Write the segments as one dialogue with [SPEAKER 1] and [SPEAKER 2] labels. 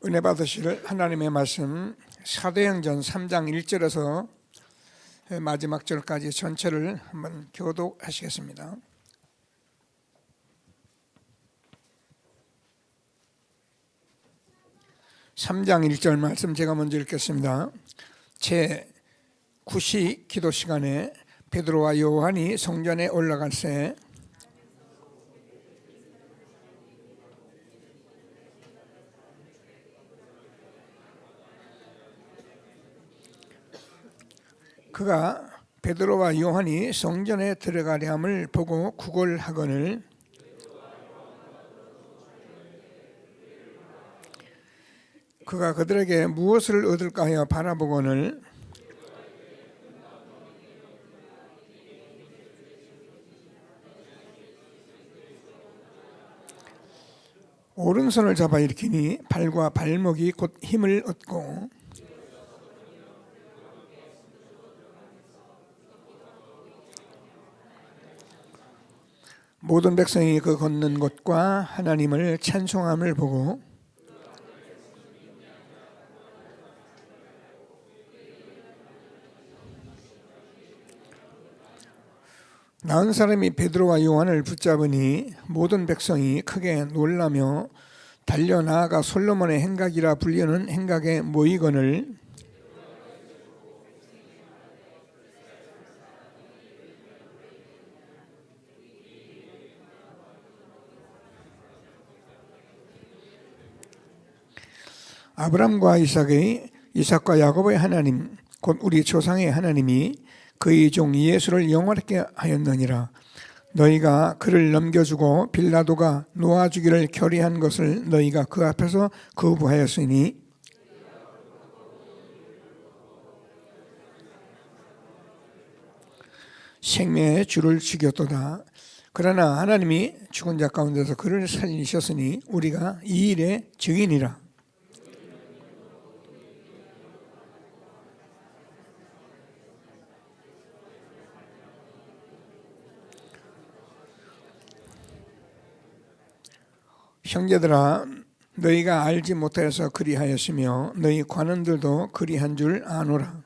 [SPEAKER 1] 은혜 받으실 하나님의 말씀 사도행전 3장 1절에서 마지막 절까지 전체를 한번 교독하시겠습니다. (3장 1절) 말씀 제가 먼저 읽겠습니다. 제9시 기도 시간에 베드로와 요한이 성전에 올라갈새 그가 베드로와 요한이 성전에 들어가려함을 보고 구걸하거늘 그가 그들에게 무엇을 얻을까 하여 바라보거늘 오른손을 잡아 일으키니 발과 발목이 곧 힘을 얻고 모든 백성이 그 걷는 곳과 하나님을 찬송함을 보고 나은 사람이 베드로와 요한을 붙잡으니 모든 백성이 크게 놀라며 달려나아가 솔로몬의 행각이라 불리는 행각에 모이거늘 아브람과 이삭과 야곱의 하나님 곧 우리 조상의 하나님이 그의 종 예수를 영원하게 하였느니라. 너희가 그를 넘겨주고 빌라도가 놓아주기를 결의한 것을 너희가 그 앞에서 거부하였으니 생명의 주를 죽였도다. 그러나 하나님이 죽은 자 가운데서 그를 살리셨으니 우리가 이 일의 증인이라. 형제들아, 너희가 알지 못하여서 그리하였으며 너희 관원들도 그리한 줄 아노라.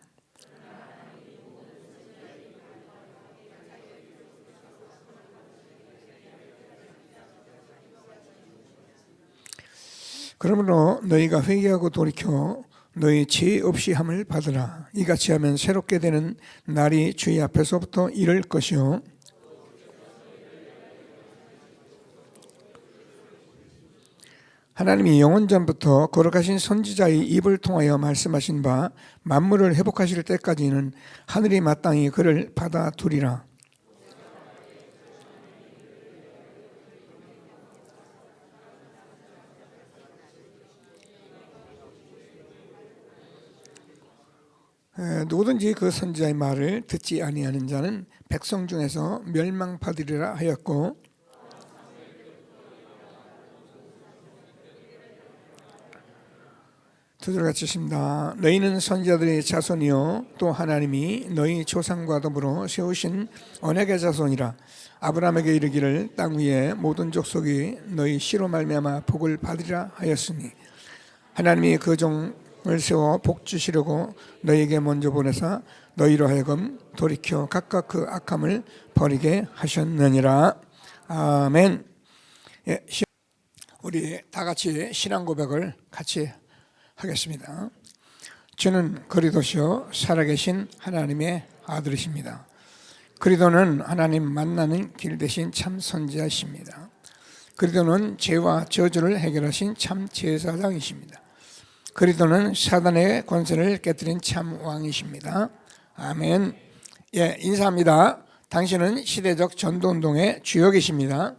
[SPEAKER 1] 그러므로 너희가 회개하고 돌이켜 너희 죄 없이 함을 받으라. 이같이 하면 새롭게 되는 날이 주의 앞에서부터 이를 것이요 하나님이 영원 전부터 거룩하신 선지자의 입을 통하여 말씀하신 바 만물을 회복하실 때까지는 하늘이 마땅히 그를 받아두리라. 누구든지 그 선지자의 말을 듣지 아니하는 자는 백성 중에서 멸망받으리라 하였고 두 절 같이 읽습니다. 너희는 선지자들의 자손이요 또 하나님이 너희 조상과 더불어 세우신 언약의 자손이라. 아브라함에게 이르기를 땅 위에 모든 족속이 너희 씨로 말미암아 복을 받으리라 하였으니 하나님이 그 종을 세워 복 주시려고 너희에게 먼저 보내사 너희로 하여금 돌이켜 각각 그 악함을 버리게 하셨느니라. 아멘. 우리 다 같이 신앙 고백을 같이 하겠습니다. 저는 그리도시요 살아계신 하나님의 아들이십니다. 그리도는 하나님 만나는 길 대신 참 선지자이십니다. 그리도는 죄와 저주를 해결하신 참 제사장이십니다. 그리도는 사단의 권세를 깨뜨린 참 왕이십니다. 아멘. 인사합니다. 당신은 시대적 전도운동의 주역이십니다.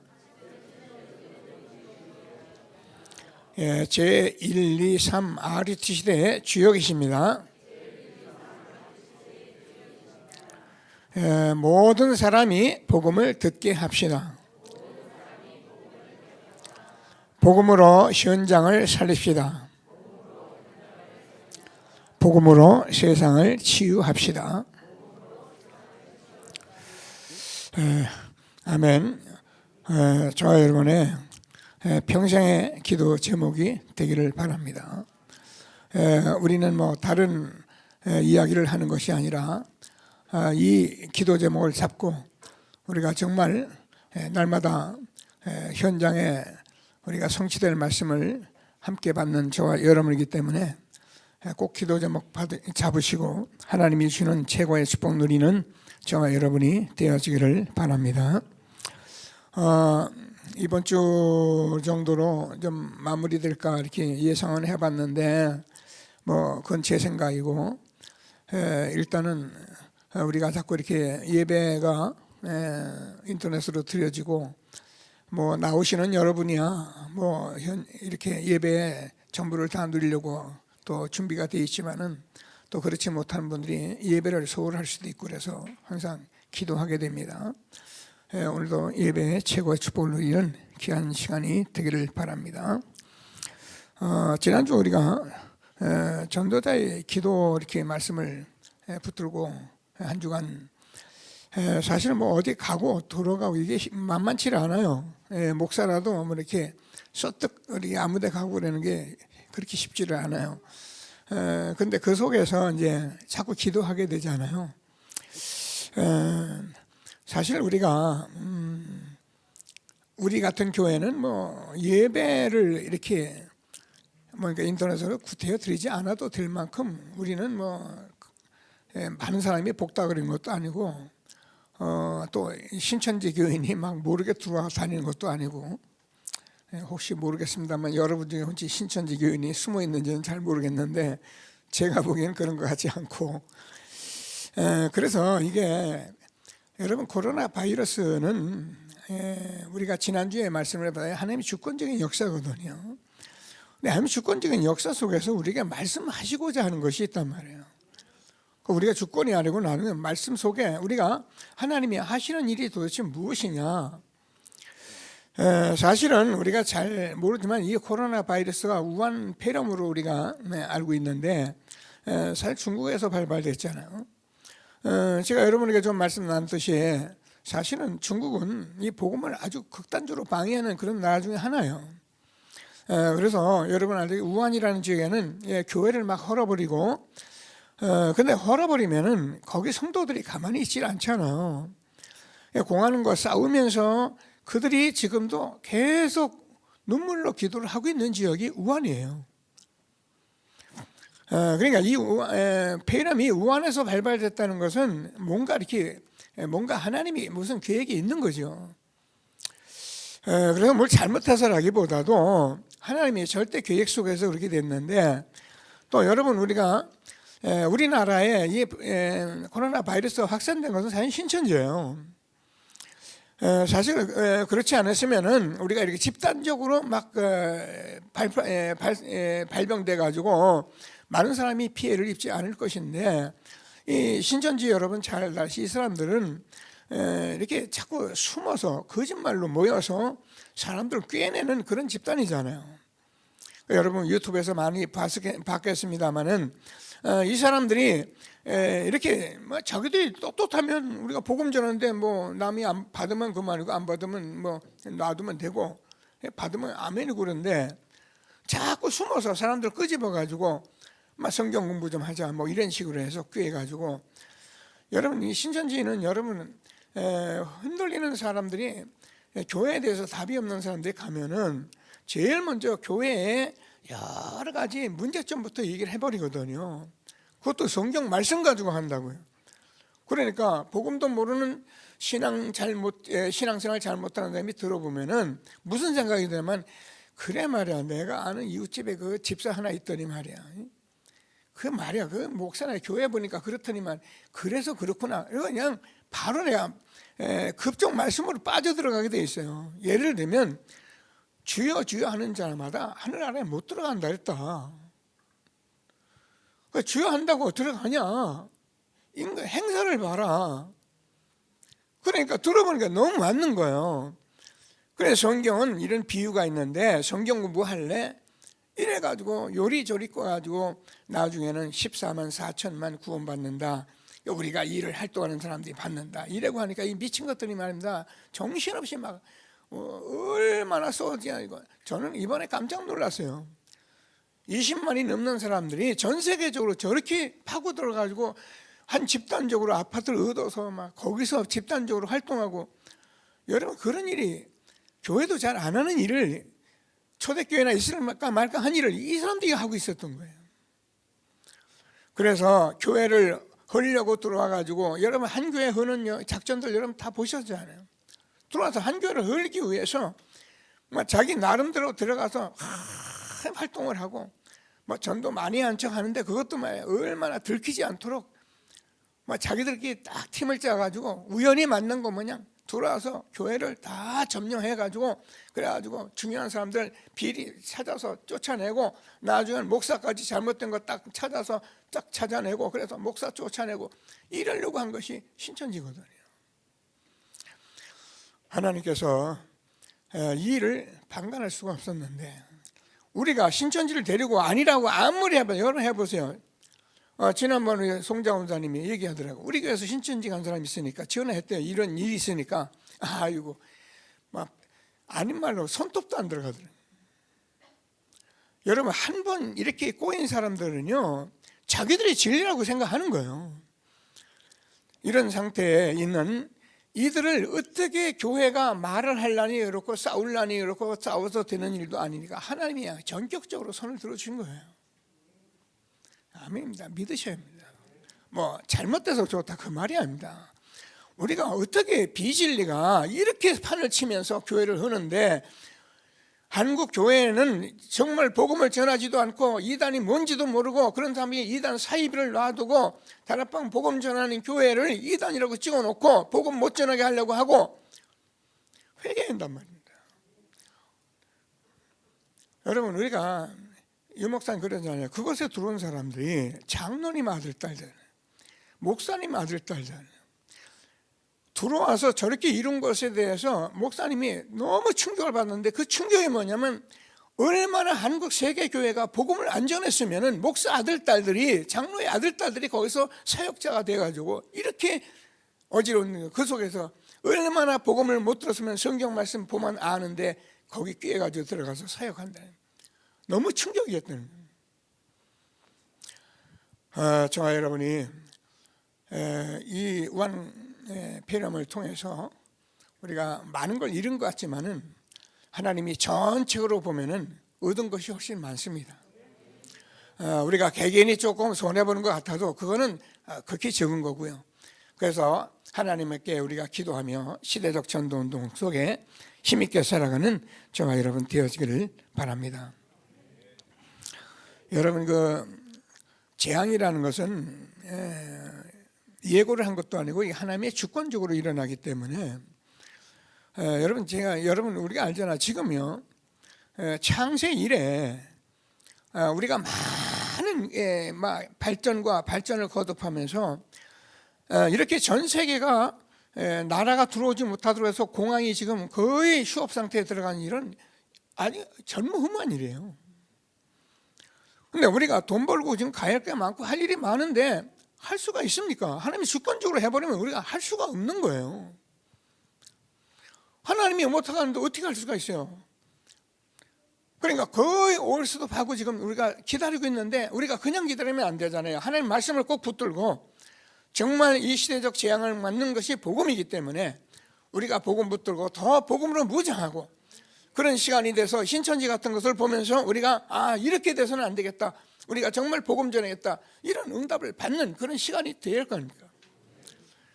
[SPEAKER 1] 제1, 2, 3 RUT 시대의 주역이십니다. 모든 사람이 복음을 듣게 합시다. 복음으로 현장을 살립시다. 복음으로 세상을 치유합시다. 아멘. 저와 여러분의 평생의 기도 제목이 되기를 바랍니다. 우리는 뭐 다른 이야기를 하는 것이 아니라 이 기도 제목을 잡고 우리가 정말 날마다 현장에 우리가 성취될 말씀을 함께 받는 저와 여러분이기 때문에 꼭 기도 제목 잡으시고 하나님이 주시는 최고의 축복 누리는 저와 여러분이 되어지기를 바랍니다. 이번 주 정도로 좀 마무리될까 이렇게 예상은 해봤는데 뭐 그건 제 생각이고, 일단은 우리가 자꾸 이렇게 예배가 인터넷으로 드려지고 뭐 나오시는 여러분이야 뭐 이렇게 예배에 전부를 다 누리려고 또 준비가 되어 있지만은 또 그렇지 못한 분들이 예배를 소홀할 수도 있고 그래서 항상 기도하게 됩니다. 오늘도 예배의 최고의 축복을 누리는 귀한 시간이 되기를 바랍니다. 지난주 우리가 전도자의 기도 이렇게 말씀을 붙들고 한 주간 사실 뭐 어디 가고 돌아가고 이게 만만치 않아요. 목사라도 뭐 이렇게 서뜩 우리 아무데 가고 그러는 게 그렇게 쉽지를 않아요. 근데 그 속에서 이제 자꾸 기도하게 되잖아요. 사실 우리가 우리 같은 교회는 뭐 예배를 이렇게 그러니까 인터넷으로 구태여 드리지 않아도 될 만큼 우리는 뭐 많은 사람이 복다 그린 것도 아니고 또 신천지 교인이 막 모르게 들어와 다니는 것도 아니고, 혹시 모르겠습니다만 여러분 중에 혹시 신천지 교인이 숨어 있는지는 잘 모르겠는데 제가 보기에는 그런 것 같지 않고, 그래서 이게 여러분 코로나 바이러스는 우리가 지난주에 말씀을 해봐야 하나님의 주권적인 역사거든요. 근데 하나님의 주권적인 역사 속에서 우리가 말씀하시고자 하는 것이 있단 말이에요. 우리가 주권이 아니고 나는 말씀 속에 우리가 하나님이 하시는 일이 도대체 무엇이냐. 사실은 우리가 잘 모르지만 이 코로나 바이러스가 우한 폐렴으로 우리가 알고 있는데 사실 중국에서 발발됐잖아요. 제가 여러분에게 좀 말씀 나눴듯이 사실은 중국은 이 복음을 아주 극단적으로 방해하는 그런 나라 중에 하나예요. 그래서 여러분 알다시피 우한이라는 지역에는 교회를 막 헐어버리고, 근데 헐어버리면은 거기 성도들이 가만히 있질 않잖아요. 공하는과 싸우면서 그들이 지금도 계속 눈물로 기도를 하고 있는 지역이 우한이에요. 그러니까 이 폐렴이 우한에서 발발됐다는 것은 뭔가 하나님이 무슨 계획이 있는 거죠. 그래서 뭘 잘못해서라기보다도 하나님의 절대 계획 속에서 그렇게 됐는데, 또 여러분 우리가 우리나라에 이 코로나 바이러스가 확산된 것은 사실 신천지예요. 사실 그렇지 않았으면은 우리가 이렇게 집단적으로 막 발병돼 가지고 많은 사람이 피해를 입지 않을 것인데, 이 신천지 여러분 잘 아시는 이 사람들은 이렇게 자꾸 숨어서 거짓말로 모여서 사람들을 꿰내는 그런 집단이잖아요. 여러분 유튜브에서 많이 봤겠습니다만은 이 사람들이 이렇게 뭐 자기들이 떳떳하면 우리가 복음 전하는데 뭐 남이 안 받으면 그만이고 안 받으면 뭐 놔두면 되고, 받으면 아멘이고 그런데 자꾸 숨어서 사람들 끄집어 가지고 막 성경 공부 좀 하자 뭐 이런 식으로 해서 꾀해 가지고, 여러분 이 신천지는 여러분 흔들리는 사람들이 교회에 대해서 답이 없는 사람들이 가면은 제일 먼저 교회에 여러 가지 문제점부터 얘기를 해버리거든요. 그것도 성경 말씀 가지고 한다고요. 그러니까 복음도 모르는 신앙생활 잘못하는 사람이 들어보면은 무슨 생각이 들냐면, 그래 말이야 내가 아는 이웃집에 그 집사 하나 있더니 말이야, 그 말이야 그 목사나 교회 보니까 그렇더니만 그래서 그렇구나. 그냥 바로 내가 급종 말씀으로 빠져들어가게 돼 있어요. 예를 들면 주여 주여 하는 자마다 하늘 안에 못 들어간다 했다. 주여 한다고 들어가냐? 행사를 봐라. 그러니까 들어보니까 너무 맞는 거예요. 그래서 성경은 이런 비유가 있는데, 성경 공부할래? 이래가지고 요리조리 꺼가지고 나중에는 14만 4천만 구원받는다. 우리가 일을 활동하는 사람들이 받는다. 이래고 하니까 이 미친 것들이 말입니다. 정신없이 막 얼마나 쏟아지냐 이거. 저는 이번에 깜짝 놀랐어요. 20만이 넘는 사람들이 전 세계적으로 저렇게 파고 들어가지고 한 집단적으로 아파트를 얻어서 막 거기서 집단적으로 활동하고, 여러분 그런 일이 교회도 잘 안 하는 일을, 초대교회나 있을까 말까 한 일을 이 사람들이 하고 있었던 거예요. 그래서 교회를 헐려고 들어와가지고, 여러분 한 교회 허는 작전들 여러분 다 보셨잖아요. 들어와서 한 교회를 헐기 위해서 막 자기 나름대로 들어가서 활동을 하고, 뭐 전도 많이 한 척 하는데 그것도 막 얼마나 들키지 않도록 막 자기들끼리 딱 팀을 짜가지고 우연히 만난 거 뭐냐, 들어와서 교회를 다 점령해가지고, 그래가지고 중요한 사람들 비리 찾아서 쫓아내고, 나중에는 목사까지 잘못된 거 딱 찾아서 딱 찾아내고, 그래서 목사 쫓아내고 이러려고 한 것이 신천지거든요. 하나님께서 이 일을 방관할 수가 없었는데, 우리가 신천지를 데리고 아니라고 아무리 해봐요. 여러분 해보세요. 지난번에 송장원사님이 얘기하더라고. 우리 교회에서 신천지 간 사람이 있으니까 전화했대요. 이런 일이 있으니까. 아이고 막 아닌 말로 손톱도 안 들어가더라고요. 여러분 한 번 이렇게 꼬인 사람들은요, 자기들이 진리라고 생각하는 거예요. 이런 상태에 있는 이들을 어떻게 교회가 말을 하려니 그렇고 싸우려니 그렇고, 싸워서 되는 일도 아니니까 하나님이 전격적으로 손을 들어준 거예요. 아멘입니다. 믿으셔야 합니다. 뭐 잘못돼서 좋다 그 말이 아닙니다. 우리가 어떻게 비진리가 이렇게 판을 치면서 교회를 하는데, 한국 교회는 정말 복음을 전하지도 않고 이단이 뭔지도 모르고, 그런 사람이 이단 사이비를 놔두고 다락방 복음 전하는 교회를 이단이라고 찍어놓고 복음 못 전하게 하려고 하고 회개한단 말입니다. 여러분 우리가 유목사님 그러잖아요. 그곳에 들어온 사람들이 장로님 아들 딸들, 목사님 아들 딸들 들어와서 저렇게 이룬 것에 대해서 목사님이 너무 충격을 받는데, 그 충격이 뭐냐면, 얼마나 한국 세계교회가 복음을 안 전했으면 목사 아들 딸들이, 장로의 아들 딸들이 거기서 사역자가 돼가지고 이렇게 어지러운 거예요. 그 속에서 얼마나 복음을 못 들었으면 성경 말씀 보면 아는데 거기 끼어가지고 들어가서 사역한다. 너무 충격이었다는 거예요. 저와 여러분이 이 폐렴을 통해서 우리가 많은 걸 잃은 것 같지만은, 하나님이 전체적으로 보면은 얻은 것이 훨씬 많습니다. 우리가 개개인이 조금 손해보는 것 같아도 그거는 극히 적은 거고요. 그래서 하나님께 우리가 기도하며 시대적 전도운동 속에 힘있게 살아가는 저와 여러분 되어지기를 바랍니다. 여러분 재앙이라는 것은 예고를 한 것도 아니고 하나님의 주권적으로 일어나기 때문에, 여러분 우리가 알잖아. 지금요 창세 이래 우리가 많은 발전과 발전을 거듭하면서 이렇게 전 세계가 나라가 들어오지 못하도록 해서 공항이 지금 거의 휴업 상태에 들어간 일은 아니 전무후무한 일이에요. 근데 우리가 돈 벌고 지금 가야 할 게 많고 할 일이 많은데 할 수가 있습니까? 하나님이 주권적으로 해버리면 우리가 할 수가 없는 거예요. 하나님이 못하게 하는데 어떻게 할 수가 있어요? 그러니까 거의 올 수도 하고 지금 우리가 기다리고 있는데, 우리가 그냥 기다리면 안 되잖아요. 하나님 말씀을 꼭 붙들고, 정말 이 시대적 재앙을 맞는 것이 복음이기 때문에 우리가 복음 붙들고 더 복음으로 무장하고, 그런 시간이 돼서 신천지 같은 것을 보면서 우리가 이렇게 돼서는 안 되겠다, 우리가 정말 복음 전하겠다, 이런 응답을 받는 그런 시간이 될 겁니다.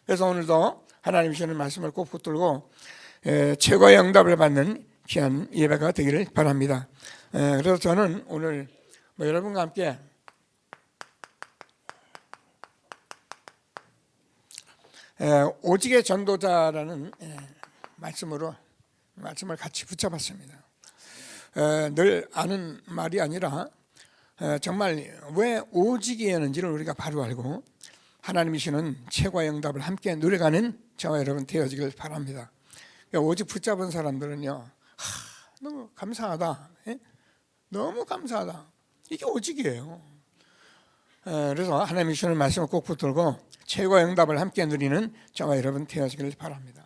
[SPEAKER 1] 그래서 오늘도 하나님 주시는 말씀을 꼭 붙들고 최고의 응답을 받는 귀한 예배가 되기를 바랍니다. 그래서 저는 오늘 여러분과 함께 오직의 전도자라는 말씀을 같이 붙여봤습니다. 늘 아는 말이 아니라 정말 왜 오직이었는지를 우리가 바로 알고 하나님이 주시는 최고의 응답을 함께 누려가는 저와 여러분 되어지길 바랍니다. 오직 붙잡은 사람들은요, 너무 감사하다, 너무 감사하다, 이게 오직이에요. 그래서 하나님이 주시는 말씀을 꼭 붙들고 최고의 응답을 함께 누리는 저와 여러분 되어지길 바랍니다.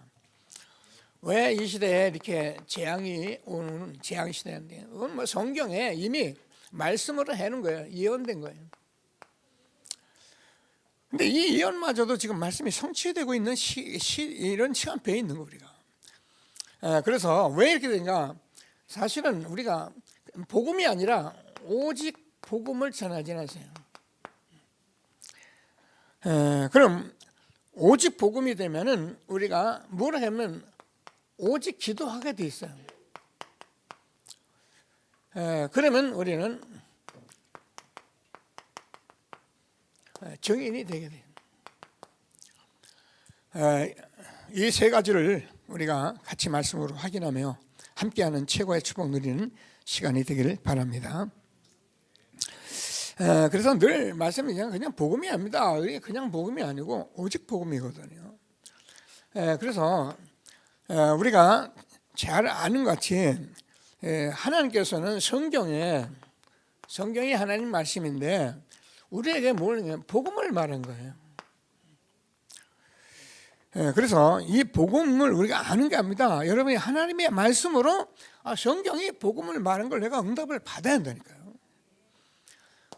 [SPEAKER 1] 왜 이 시대에 이렇게 재앙이 오는 재앙 시대인데, 그건 뭐 성경에 이미 말씀으로 해놓은 거예요. 예언된 거예요. 근데 이 예언마저도 지금 말씀이 성취되고 있는 이런 시간표에 있는 거 우리가. 그래서 왜 이렇게 되냐? 사실은 우리가 복음이 아니라 오직 복음을 전하지 않으세요. 그럼 오직 복음이 되면은 우리가 뭐라 하면 오직 기도하게 돼 있어요. 그러면 우리는 정인이 되게 돼요. 이 세 가지를 우리가 같이 말씀으로 확인하며 함께하는 최고의 축복 누리는 시간이 되기를 바랍니다. 그래서 늘 말씀드리면 그냥 복음이 아닙니다. 그냥 복음이 아니고 오직 복음이거든요. 그래서 우리가 잘 아는 것 같이 하나님께서는 성경이 하나님 말씀인데 우리에게 뭘 복음을 말한 거예요. 그래서 이 복음을 우리가 아는 게 아닙니다. 여러분이 하나님의 말씀으로 성경이 복음을 말한 걸 내가 응답을 받아야 한다니까요.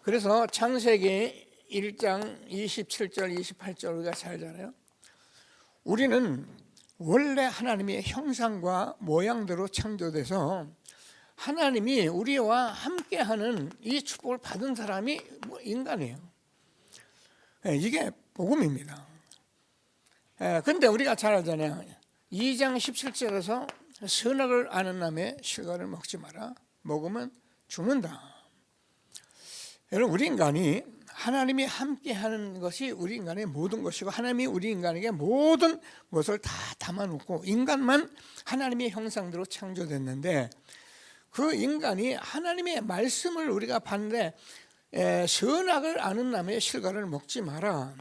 [SPEAKER 1] 그래서 창세기 1장 27절 28절 우리가 잘 알잖아요. 우리는 원래 하나님의 형상과 모양대로 창조돼서 하나님이 우리와 함께하는 이 축복을 받은 사람이 인간이에요. 이게 복음입니다. 그런데 우리가 잘 알잖아요. 2장 17절에서 선악을 아는 남의 실과를 먹지 마라. 먹으면 죽는다. 여러분, 우리 인간이 하나님이 함께하는 것이 우리 인간의 모든 것이고 하나님이 우리 인간에게 모든 것을 다 담아놓고 인간만 하나님의 형상대로 창조됐는데 그 인간이 하나님의 말씀을 우리가 봤는데 선악을 아는 남의 실과를 먹지 마라.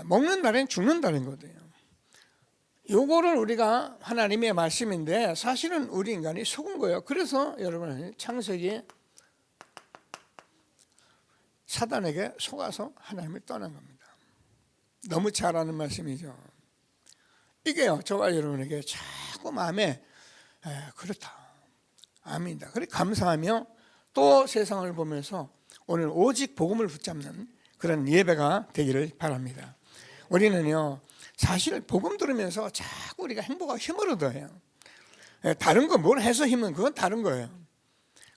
[SPEAKER 1] 먹는 날엔 죽는다는 거예요. 요거를 우리가 하나님의 말씀인데 사실은 우리 인간이 속은 거예요. 그래서 여러분 창세기에 사단에게 속아서 하나님을 떠난 겁니다. 너무 잘 아는 말씀이죠. 이게요, 저와 여러분에게 자꾸 마음에 그렇다. 아멘이다. 그래 감사하며 또 세상을 보면서 오늘 오직 복음을 붙잡는 그런 예배가 되기를 바랍니다. 우리는요, 사실 복음 들으면서 자꾸 우리가 행복하고 힘을 얻어요. 다른 거 뭘 해서 힘은 그건 다른 거예요.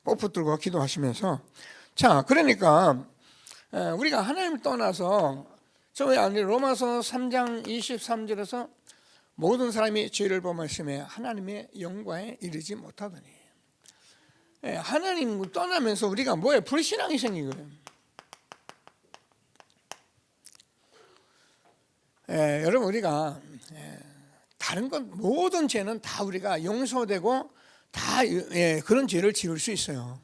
[SPEAKER 1] 꼭 붙들고 기도하시면서. 자, 그러니까 우리가 하나님을 떠나서 저희 아니 로마서 3장 23절에서 모든 사람이 죄를 범하심에 하나님의 영광에 이르지 못하더니, 하나님을 떠나면서 우리가 뭐예요? 불신앙이 생긴 거예요. 여러분, 우리가 다른 것 모든 죄는 다 우리가 용서되고 다 그런 죄를 지을 수 있어요.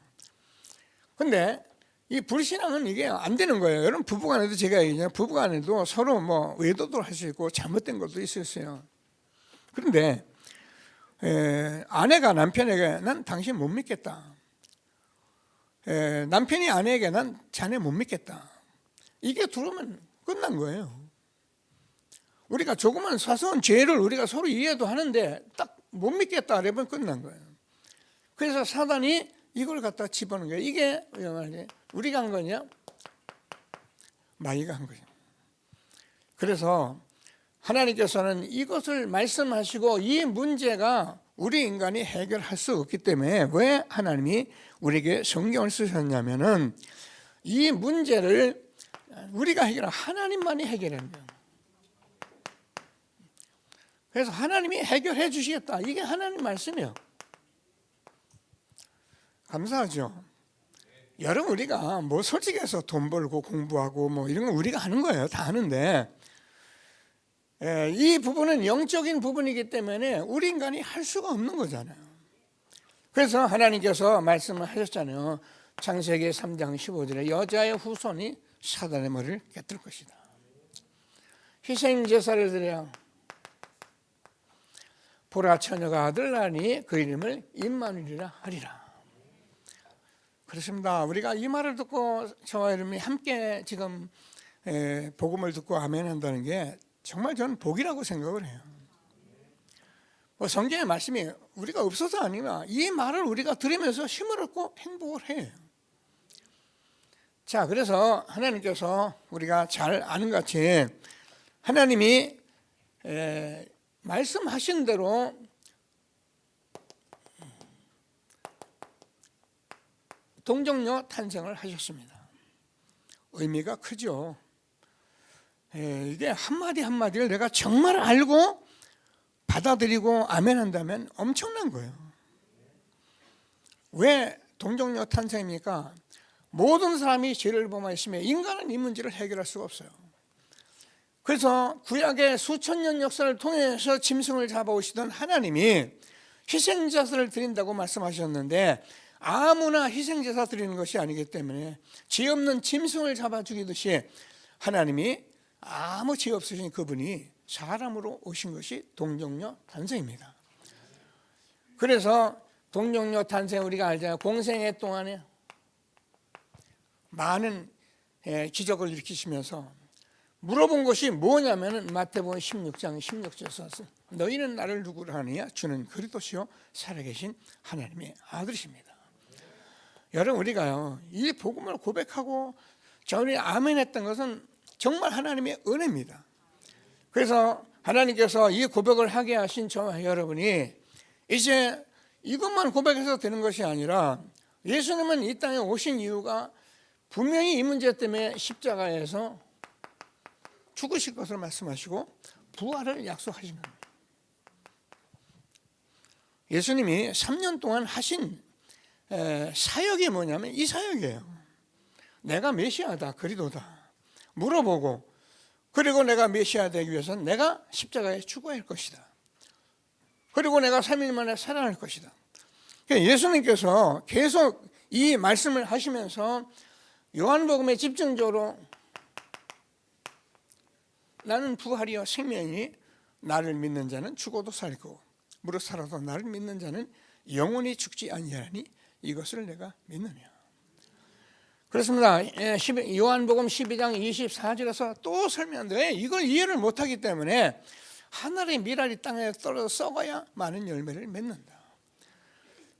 [SPEAKER 1] 그런데 이 불신앙은 이게 안 되는 거예요. 여러분, 부부간에도 제가 얘기하잖아요. 부부간에도 서로 뭐 외도도 할 수 있고 잘못된 것도 있었어요. 그런데 아내가 남편에게 난 당신 못 믿겠다. 남편이 아내에게 난 자네 못 믿겠다. 이게 들어오면 끝난 거예요. 우리가 조그만 사소한 죄를 우리가 서로 이해도 하는데 딱 못 믿겠다 그러면 끝난 거예요. 그래서 사단이 이걸 갖다 집어넣은 거예요. 이게 우리가 한 거냐? 마귀가 한 거죠. 그래서 하나님께서는 이것을 말씀하시고 이 문제가 우리 인간이 해결할 수 없기 때문에 왜 하나님이 우리에게 성경을 쓰셨냐면은 이 문제를 우리가 하나님만이 해결하는 거예요. 그래서 하나님이 해결해 주시겠다. 이게 하나님 말씀이에요. 감사하죠. 여러분, 우리가 뭐 솔직히 해서 돈 벌고 공부하고 뭐 이런 거 우리가 하는 거예요. 다 하는데 이 부분은 영적인 부분이기 때문에 우리 인간이 할 수가 없는 거잖아요. 그래서 하나님께서 말씀을 하셨잖아요. 창세기 3장 15절에 여자의 후손이 사단의 머리를 깨뜨릴 것이다. 희생 제사를 드려 보라 처녀가 아들 낳으니 그 이름을 임마누엘이라 하리라. 그렇습니다. 우리가 이 말을 듣고 저와 여러분이 함께 지금 복음을 듣고 아멘 한다는 게 정말 저는 복이라고 생각을 해요. 성경의 말씀이 우리가 없어서 아니라 이 말을 우리가 들으면서 힘을 얻고 행복을 해요. 자, 그래서 하나님께서 우리가 잘 아는 것 같이 하나님이 말씀하신 대로 동정녀 탄생을 하셨습니다. 의미가 크죠. 이게 한마디 한마디를 내가 정말 알고 받아들이고 아멘한다면 엄청난 거예요. 왜 동정녀 탄생입니까? 모든 사람이 죄를 범하였으며 인간은 이 문제를 해결할 수가 없어요. 그래서 구약의 수천 년 역사를 통해서 짐승을 잡아오시던 하나님이 희생제사를 드린다고 말씀하셨는데 아무나 희생제사 드리는 것이 아니기 때문에 죄 없는 짐승을 잡아 죽이듯이 하나님이 아무 죄 없으신 그분이 사람으로 오신 것이 동정녀 탄생입니다. 그래서 동정녀 탄생 우리가 알잖아요. 공생애 동안에 많은 기적을 일으키시면서 물어본 것이 뭐냐면 마태복음 16장 16절에서 너희는 나를 누구라 하느냐 주는 그리스도시요 살아계신 하나님의 아들이십니다. 여러분 우리가요 이 복음을 고백하고 저희 아멘했던 것은 정말 하나님의 은혜입니다. 그래서 하나님께서 이 고백을 하게 하신 저와 여러분이 이제 이것만 고백해서 되는 것이 아니라 예수님은 이 땅에 오신 이유가 분명히 이 문제 때문에 십자가에서 죽으실 것을 말씀하시고 부활을 약속하신 겁니다. 예수님이 3년 동안 하신 사역이 뭐냐면 이 사역이에요. 내가 메시아다 그리스도다 물어보고 그리고 내가 메시아 되기 위해서는 내가 십자가에 죽어야 할 것이다. 그리고 내가 3일 만에 살아날 것이다. 예수님께서 계속 이 말씀을 하시면서 요한복음에 집중적으로 나는 부활이요 생명이 나를 믿는 자는 죽어도 살 거고 무릇 살아도 나를 믿는 자는 영원히 죽지 아니하니 이것을 내가 믿느냐. 그렇습니다. 요한복음 12장 24절에서 또 설명하는데 이걸 이해를 못하기 때문에 하늘의 미랄이 땅에 떨어져 썩어야 많은 열매를 맺는다.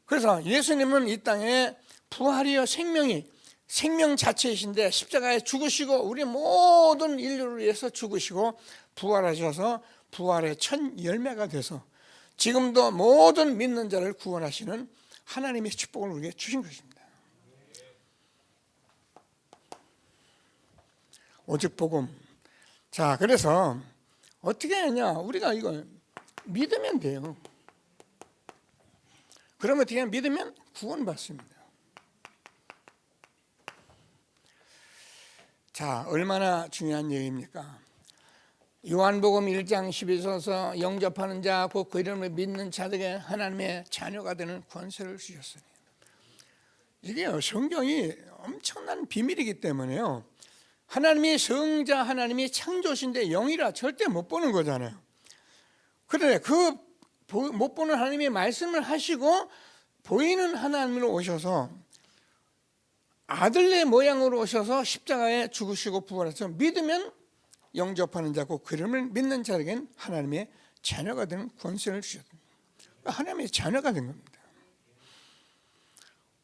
[SPEAKER 1] 그래서 예수님은 이 땅에 부활이요 생명이 생명 자체이신데 십자가에 죽으시고 우리 모든 인류를 위해서 죽으시고 부활하셔서 부활의 첫 열매가 돼서 지금도 모든 믿는 자를 구원하시는 하나님의 축복을 우리에게 주신 것입니다. 오직 복음. 자, 그래서 어떻게 하냐? 우리가 이거 믿으면 돼요. 그러면 어떻게 하냐? 믿으면 구원받습니다. 자, 얼마나 중요한 얘기입니까? 요한복음 1장 12절에서 영접하는 자 곧 그 이름을 믿는 자들에게 하나님의 자녀가 되는 권세를 주셨으니 이게 성경이 엄청난 비밀이기 때문에요. 하나님이 성자 하나님이 창조신데 영이라 절대 못 보는 거잖아요. 그런데 그 못 보는 하나님이 말씀을 하시고 보이는 하나님으로 오셔서 아들의 모양으로 오셔서 십자가에 죽으시고 부활해서 믿으면 영접하는 자고 그 이름을 믿는 자에게는 하나님의 자녀가 되는 권세를 주셨습니다. 하나님의 자녀가 된 겁니다.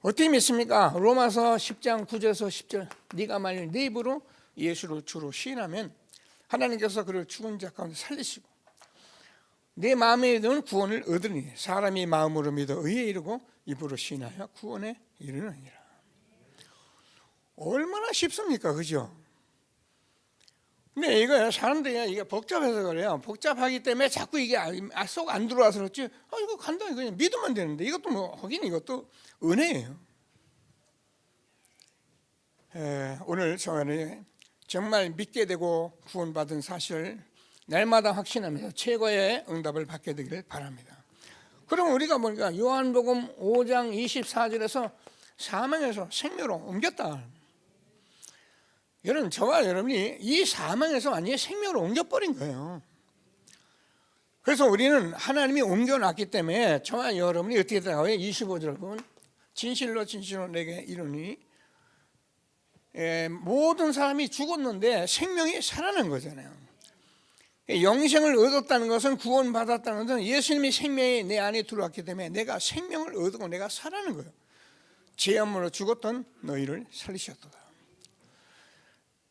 [SPEAKER 1] 어떻게 믿습니까? 로마서 10장 9절에서 10절 네가 만일 네 입으로 예수를 주로 시인하면 하나님께서 그를 죽은 자 가운데 살리시고 내 마음에 드는 구원을 얻으니 사람이 마음으로 믿어 의에 이르고 입으로 시인하여 구원에 이르느니라. 얼마나 쉽습니까? 그죠? 근데 이거 사람들이 이게 복잡해서 그래요. 복잡하기 때문에 자꾸 이게 속 안 들어와서 그렇지. 이거 간단히 그냥 믿으면 되는데 이것도 뭐 하긴 이것도 은혜예요. 오늘 저는 정말 믿게 되고 구원받은 사실을 날마다 확신하면서 최고의 응답을 받게 되기를 바랍니다. 그럼 우리가 보니까 요한복음 5장 24절에서 사망에서 생명으로 옮겼다. 여러분 저와 여러분이 이 사망에서 완전히 생명으로 옮겨버린 거예요. 그래서 우리는 하나님이 옮겨놨기 때문에 저와 여러분이 어떻게 되나요? 25절 보면 진실로 진실로 내게 이르니 모든 사람이 죽었는데 생명이 살아난 거잖아요. 영생을 얻었다는 것은, 구원받았다는 것은 예수님의 생명이 내 안에 들어왔기 때문에 내가 생명을 얻고 내가 살아는 거예요. 죄함으로 죽었던 너희를 살리셨도다.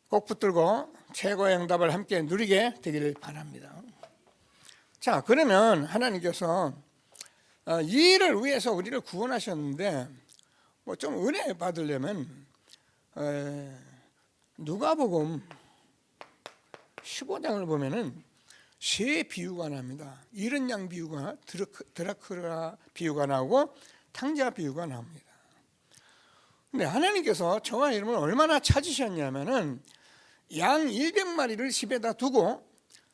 [SPEAKER 1] 꼭 붙들고 최고의 응답을 함께 누리게 되기를 바랍니다. 자, 그러면 하나님께서 이 일을 위해서 우리를 구원하셨는데 뭐 좀 은혜 받으려면 누가복음 15장을 보면은 세 비유가 납니다. 잃은 양 비유가, 드라큘라 비유가 나오고 탕자 비유가 나옵니다. 근데 하나님께서 저와 여러분을 얼마나 찾으셨냐면은 양 100마리를 집에다 두고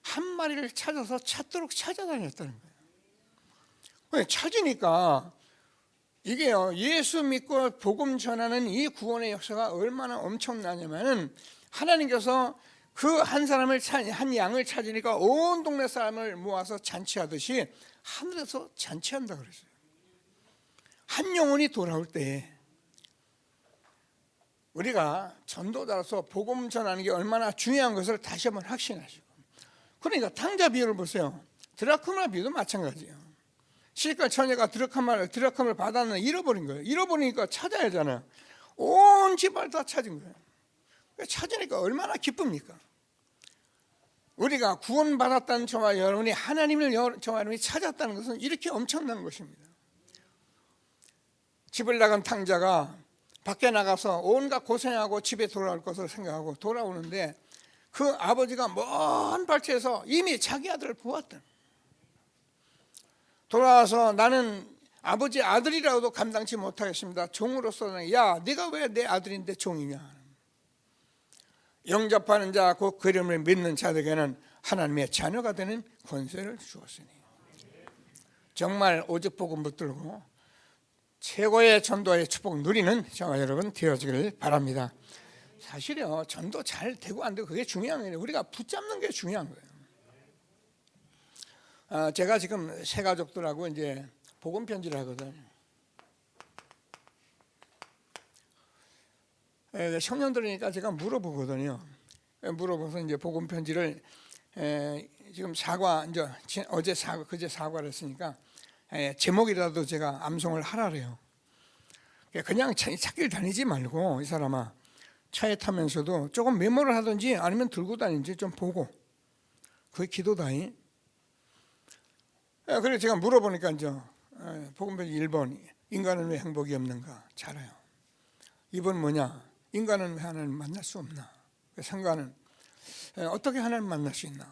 [SPEAKER 1] 한 마리를 찾아서 찾도록 찾아다녔다는 거예요. 찾으니까 이게요, 예수 믿고 복음 전하는 이 구원의 역사가 얼마나 엄청나냐면은 하나님께서 그 한 사람을 한 양을 찾으니까 온 동네 사람을 모아서 잔치하듯이 하늘에서 잔치한다 그랬어요. 한 영혼이 돌아올 때 우리가 전도자로서 복음 전하는 게 얼마나 중요한 것을 다시 한번 확신하시고, 그러니까 탕자 비유를 보세요. 드라큘라 비유도 마찬가지예요. 시집갈 처녀가 드라큘라를 받았는데 잃어버린 거예요. 잃어버리니까 찾아야 하잖아요. 온 집을 다 찾은 거예요. 찾으니까 얼마나 기쁩니까? 우리가 구원받았다는 저와 여러분이 하나님을 저와 여러분이 찾았다는 것은 이렇게 엄청난 것입니다. 집을 나간 탕자가 밖에 나가서 온갖 고생하고 집에 돌아올 것을 생각하고 돌아오는데 그 아버지가 먼 발치에서 이미 자기 아들을 보았다. 돌아와서 나는 아버지 아들이라고도 감당치 못하겠습니다. 종으로서는 야, 네가 왜 내 아들인데 종이냐. 영접하는 자, 그 그림을 믿는 자들에게는 하나님의 자녀가 되는 권세를 주었으니 정말 오직 복음 붙들고 최고의 전도의 축복 누리는 저와 여러분 되어지기를 바랍니다. 사실요, 전도 잘 되고 안 되고 그게 중요한 게 아니라 우리가 붙잡는 게 중요한 거예요. 제가 지금 새 가족들하고 이제 복음 편지를 하거든요. 청년들이니까 제가 물어보거든요. 물어봐서 이제 복음 편지를 지금 이제 어제 그제 사과를 했으니까 제목이라도 제가 암송을 하라래요. 그냥 찾길 다니지 말고 이 사람아, 차에 타면서도 조금 메모를 하든지 아니면 들고 다니는지 좀 보고, 그게 기도다니. 그래서 제가 물어보니까 이제 복음 편지 1번, 인간은 왜 행복이 없는가? 잘해요. 2번 뭐냐? 인간은 왜 하나님 만날 수 없나? 3가는 어떻게 하나님 만날 수 있나?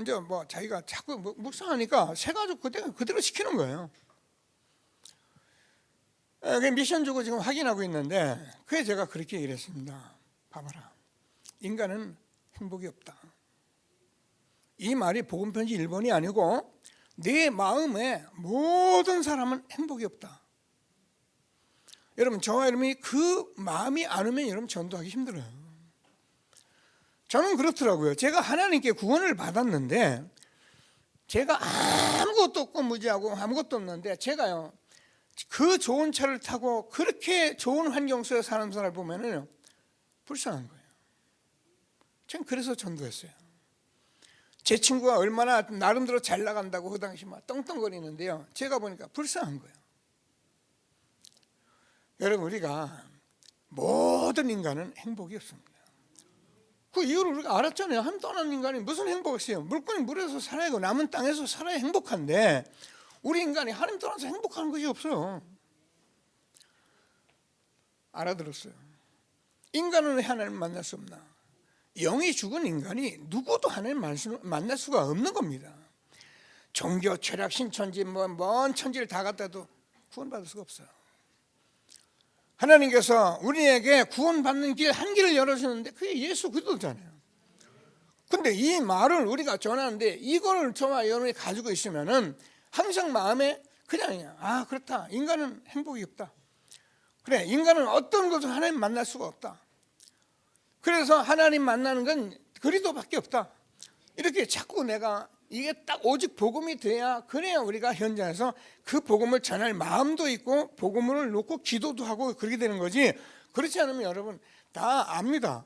[SPEAKER 1] 이제 뭐 자기가 자꾸 묵상하니까 새 가족 그대로 시키는 거예요. 미션 주고 지금 확인하고 있는데, 그게 제가 그렇게 얘기를 했습니다. 봐봐라, 인간은 행복이 없다. 이 말이 복음 편지 1번이 아니고 내 마음에 모든 사람은 행복이 없다. 여러분, 저와 여러분이 그 마음이 안 오면 여러분 전도하기 힘들어요. 저는 그렇더라고요. 제가 하나님께 구원을 받았는데 제가 아무것도 없고 무지하고 아무것도 없는데 제가요, 그 좋은 차를 타고 그렇게 좋은 환경 속에 사는 사람을 보면은 불쌍한 거예요. 전 그래서 전도했어요. 제 친구가 얼마나 나름대로 잘 나간다고 그 당시 막 떵떵거리는데요, 제가 보니까 불쌍한 거예요. 여러분, 우리가 모든 인간은 행복이 없습니다. 그 이유를 우리가 알았잖아요. 하나님 떠난 인간이 무슨 행복이 있어요? 물건이 물에서 살아야 하고 남은 땅에서 살아야 행복한데 우리 인간이 하나님 떠나서 행복한 것이 없어요. 알아들었어요. 인간은 왜 하나님 만날 수 없나? 영이 죽은 인간이 누구도 하나님 만날 수가 없는 겁니다. 종교, 철학, 신천지, 먼 천지를 다 갖다 해도 구원받을 수가 없어요. 하나님께서 우리에게 구원받는 길 한 길을 열어주는데 그게 예수 그리스도잖아요. 근데 이 말을 우리가 전하는데 이걸 저와 여러분이 가지고 있으면은 항상 마음에 그냥 그렇다, 인간은 행복이 없다. 그래, 인간은 어떤 것을 하나님 만날 수가 없다. 그래서 하나님 만나는 건 그리스도밖에 없다. 이렇게 자꾸 내가 이게 딱 오직 복음이 돼야, 그래야 우리가 현장에서 그 복음을 전할 마음도 있고 복음을 놓고 기도도 하고 그렇게 되는 거지. 그렇지 않으면 여러분 다 압니다.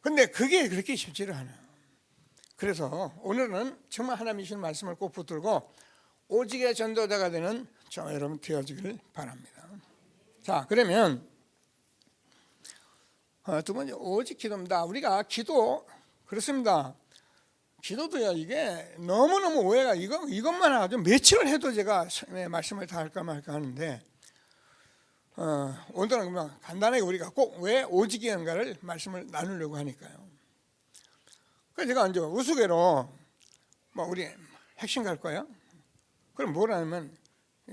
[SPEAKER 1] 근데 그게 그렇게 쉽지를 않아요. 그래서 오늘은 정말 하나님이 주신 말씀을 꼭 붙들고 오직의 전도자가 되는 저와 여러분 되어지기를 바랍니다. 자, 그러면 두 번째 오직 기도입니다. 우리가 기도 그렇습니다. 기도도요, 이게 너무너무 오해가 이것만 아주 며칠을 해도 제가 말씀을 다 할까 말까 하는데 오늘은 그냥 간단하게 우리가 꼭 왜 오직이었는가를 말씀을 나누려고 하니까요. 그래서 제가 이제 우스개로 우리 핵심 갈 거예요. 그럼 뭐라면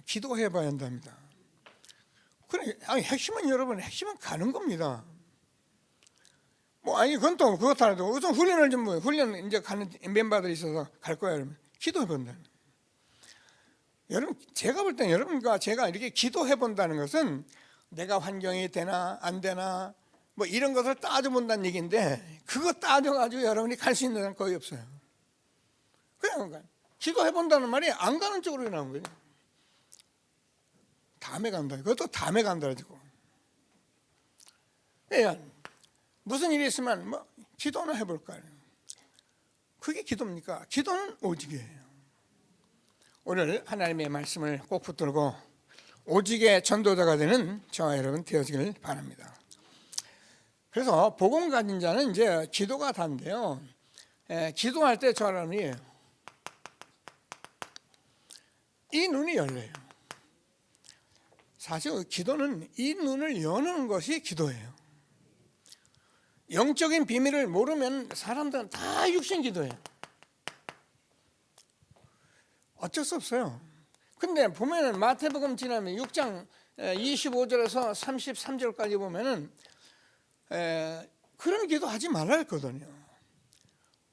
[SPEAKER 1] 기도해봐야 한답니다. 그래, 핵심은 여러분 핵심은 가는 겁니다. 그건 또 그렇다 해도 우선 훈련을 좀 훈련 이제 가는 멤버들이 있어서 갈 거야. 그러면 기도해 본다. 여러분, 제가 볼 땐 여러분과 제가 이렇게 기도해 본다는 것은 내가 환경이 되나 안 되나 이런 것을 따져본다는 얘기인데, 그거 따져가지고 여러분이 갈 수 있는 사람 거의 없어요. 그냥 기도해 본다는 말이 안 가는 쪽으로 나온 거예요. 다음에 간다. 그것도 다음에 간다지고. 무슨 일이 있으면 기도나 해볼까요? 그게 기도입니까? 기도는 오직이에요. 오늘 하나님의 말씀을 꼭 붙들고 오직의 전도자가 되는 저와 여러분 되어지길 바랍니다. 그래서 복음 가진 자는 이제 기도가 다인데요. 기도할 때 저 사람이 이 눈이 열려요. 사실 기도는 이 눈을 여는 것이 기도예요. 영적인 비밀을 모르면 사람들은 다 육신 기도해요. 어쩔 수 없어요. 근데 보면은 마태복음 지나면 6장 25절에서 33절까지 보면은 그런 기도 하지 말라 했거든요.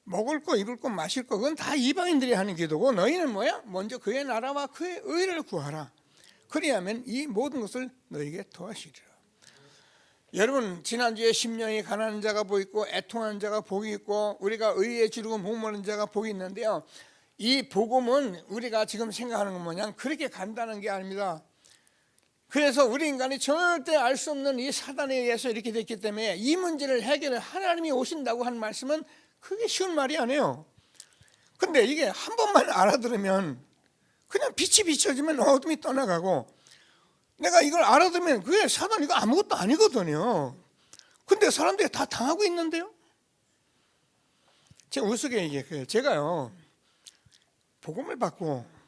[SPEAKER 1] 먹을 거, 입을 거, 마실 거, 그건 다 이방인들이 하는 기도고, 너희는 뭐야? 먼저 그의 나라와 그의 의를 구하라. 그리하면 이 모든 것을 너희에게 더하시리라. 여러분, 지난주에 심령이 가난한 자가 복이 있고 애통하는 자가 복이 있고 우리가 의에 주르고 목마른 자가 복이 있는데요, 이 복음은 우리가 지금 생각하는 건 뭐냐, 그렇게 간단한 게 아닙니다. 그래서 우리 인간이 절대 알 수 없는 이 사단에 의해서 이렇게 됐기 때문에 이 문제를 해결해 하나님이 오신다고 하는 말씀은 그게 쉬운 말이 아니에요. 근데 이게 한 번만 알아들으면 그냥 빛이 비춰지면 어둠이 떠나가고, 내가 이걸 알아들으면 그게 사단 이거 아무것도 아니거든요. 근데 사람들이 다 당하고 있는데요. 제가 우스개 얘기해요. 제가요 복음을 받고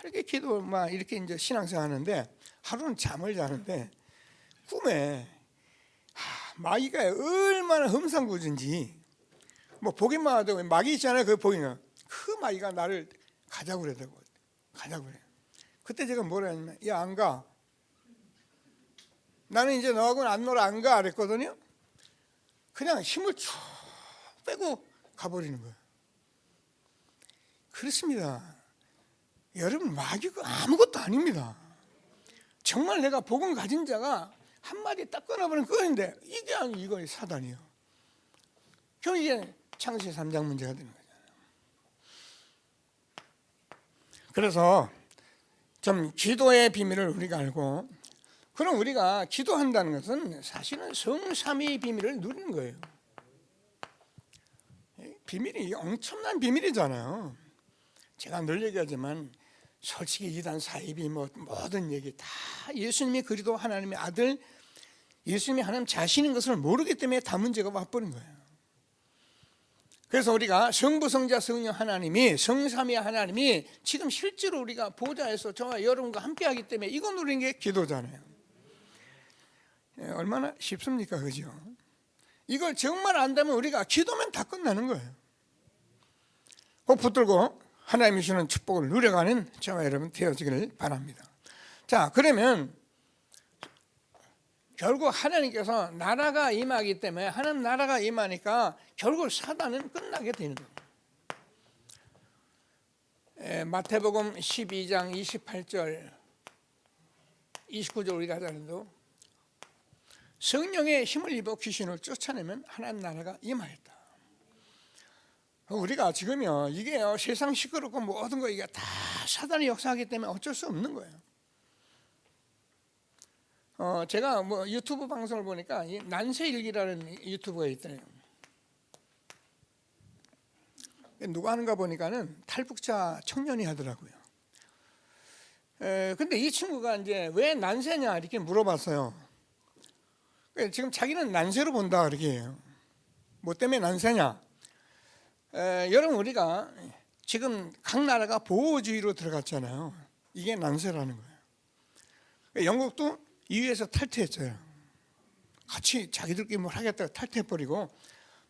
[SPEAKER 1] 이렇게 기도 이렇게 이제 신앙생활 하는데, 하루는 잠을 자는데 꿈에 마귀가 얼마나 험상궂은지, 보기만 하도 마귀 있잖아요. 그 보기는 그 마귀가 나를 가자고 그러더라고. 가자고 그래. 그때 제가 뭐라 했냐면, 야, 안 가. 나는 이제 너하고는 안 놀아, 안 가. 그랬거든요. 그냥 힘을 쭉 빼고 가버리는 거예요. 그렇습니다. 여러분, 마귀가 아무것도 아닙니다. 정말 내가 복음 가진 자가 한마디 딱 끊어버리면 끝인데, 이게 아니, 이거 사단이에요. 그럼 이게 창세기 3장 문제가 되는 거잖아요. 그래서 좀 기도의 비밀을 우리가 알고, 그럼 우리가 기도한다는 것은 사실은 성삼위의 비밀을 누리는 거예요. 비밀이 엄청난 비밀이잖아요. 제가 늘 얘기하지만 솔직히 이단 사입이 모든 얘기 다 예수님이 그리스도 하나님의 아들, 예수님이 하나님 자신인 것을 모르기 때문에 다 문제가 와버린 거예요. 그래서 우리가 성부, 성자, 성령 하나님이, 성삼위 하나님이 지금 실제로 우리가 보좌에서 저와 여러분과 함께하기 때문에 이거 누리는 게 기도잖아요. 얼마나 쉽습니까, 그죠? 이걸 정말 안다면 우리가 기도면 다 끝나는 거예요. 꼭 붙들고 하나님이 주는 축복을 누려가는 저와 여러분 되어지기를 바랍니다. 자, 그러면 결국 하나님께서 나라가 임하기 때문에, 하나님 나라가 임하니까 결국 사단은 끝나게 되는 거예요. 마태복음 12장 28절 29절 우리가 하자는데, 성령의 힘을 입어 귀신을 쫓아내면 하나님 나라가 임하였다. 우리가 지금요, 이게 세상 시끄럽고 모든 거 이게 다 사단이 역사하기 때문에 어쩔 수 없는 거예요. 제가 유튜브 방송을 보니까 난세일기라는 유튜브가 있더래요. 누가 하는가 보니까는 탈북자 청년이 하더라고요. 근데 이 친구가 이제 왜 난세냐 이렇게 물어봤어요. 지금 자기는 난세로 본다 그렇게 해요. 뭐 때문에 난세냐? 여러분, 우리가 지금 각 나라가 보호주의로 들어갔잖아요. 이게 난세라는 거예요. 영국도 EU에서 탈퇴했어요. 같이 자기들끼리 뭘 하겠다고 탈퇴해버리고,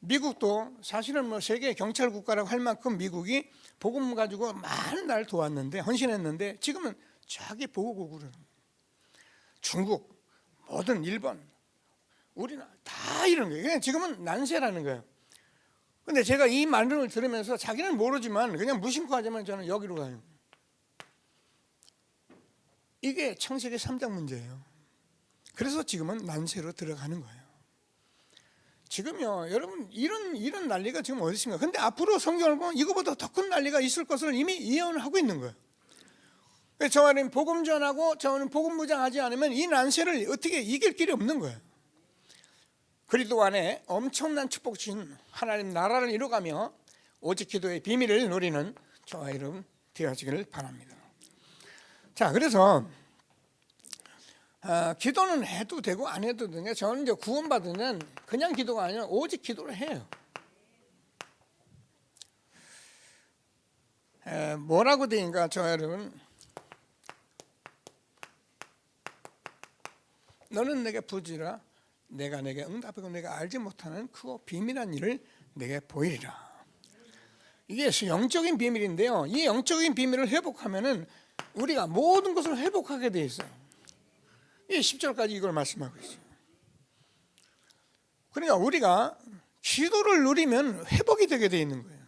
[SPEAKER 1] 미국도 사실은 뭐 세계 경찰 국가라고 할 만큼 미국이 복음 가지고 많은 나라를 도왔는데, 헌신했는데, 지금은 자기 보호국으로. 중국, 모든 일본, 우리나라 다 이런 거예요. 지금은 난세라는 거예요. 근데 제가 이 말을 들으면서 자기는 모르지만 그냥 무심코 하지만 저는 여기로 가요. 이게 창세기 3장 문제예요. 그래서 지금은 난세로 들어가는 거예요. 지금요, 여러분, 이런 난리가 지금 어디 있습니까? 근데 앞으로 성경을 보면 이거보다 더 큰 난리가 있을 것을 이미 예언을 하고 있는 거예요. 저는 복음 전하고 저는 복음 무장하지 않으면 이 난세를 어떻게 이길 길이 없는 거예요. 그리스도 안에 엄청난 축복 주신 하나님 나라를 이루가며 오직 기도의 비밀을 누리는 저와 여러분 되어지기를 바랍니다. 자, 그래서 기도는 해도 되고 안 해도 되는데, 저는 이제 구원받으면 그냥 기도가 아니라 오직 기도를 해요. 뭐라고 되니까 저 여러분, 너는 내게 부지라, 내가 내게 응답하고 내가 알지 못하는 크고 비밀한 일을 내게 보이리라. 이게 영적인 비밀인데요, 이 영적인 비밀을 회복하면은 우리가 모든 것을 회복하게 돼 있어요. 이 10절까지 이걸 말씀하고 있어요. 그러니까 우리가 기도를 누리면 회복이 되게 돼 있는 거예요.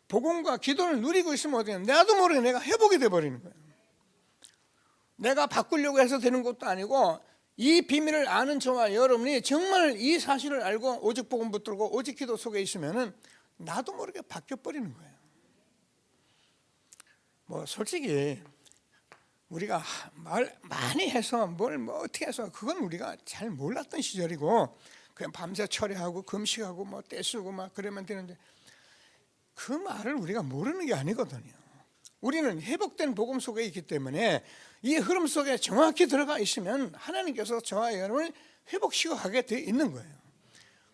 [SPEAKER 1] 복음과 기도를 누리고 있으면 어떻게 해요? 나도 모르게 내가 회복이 돼 버리는 거예요. 내가 바꾸려고 해서 되는 것도 아니고, 이 비밀을 아는 저와 여러분이 정말 이 사실을 알고 오직 복음 붙들고 오직 기도 속에 있으면은 나도 모르게 바뀌어 버리는 거예요. 뭐 솔직히 우리가 말 많이 해서 뭘 뭐 어떻게 해서 그건 우리가 잘 몰랐던 시절이고, 그냥 밤새 철회하고 금식하고 뭐 떼쓰고 막 그러면 되는데, 그 말을 우리가 모르는 게 아니거든요. 우리는 회복된 복음 속에 있기 때문에 이 흐름 속에 정확히 들어가 있으면 하나님께서 저와 여러분을 회복시켜 가게 되어 있는 거예요.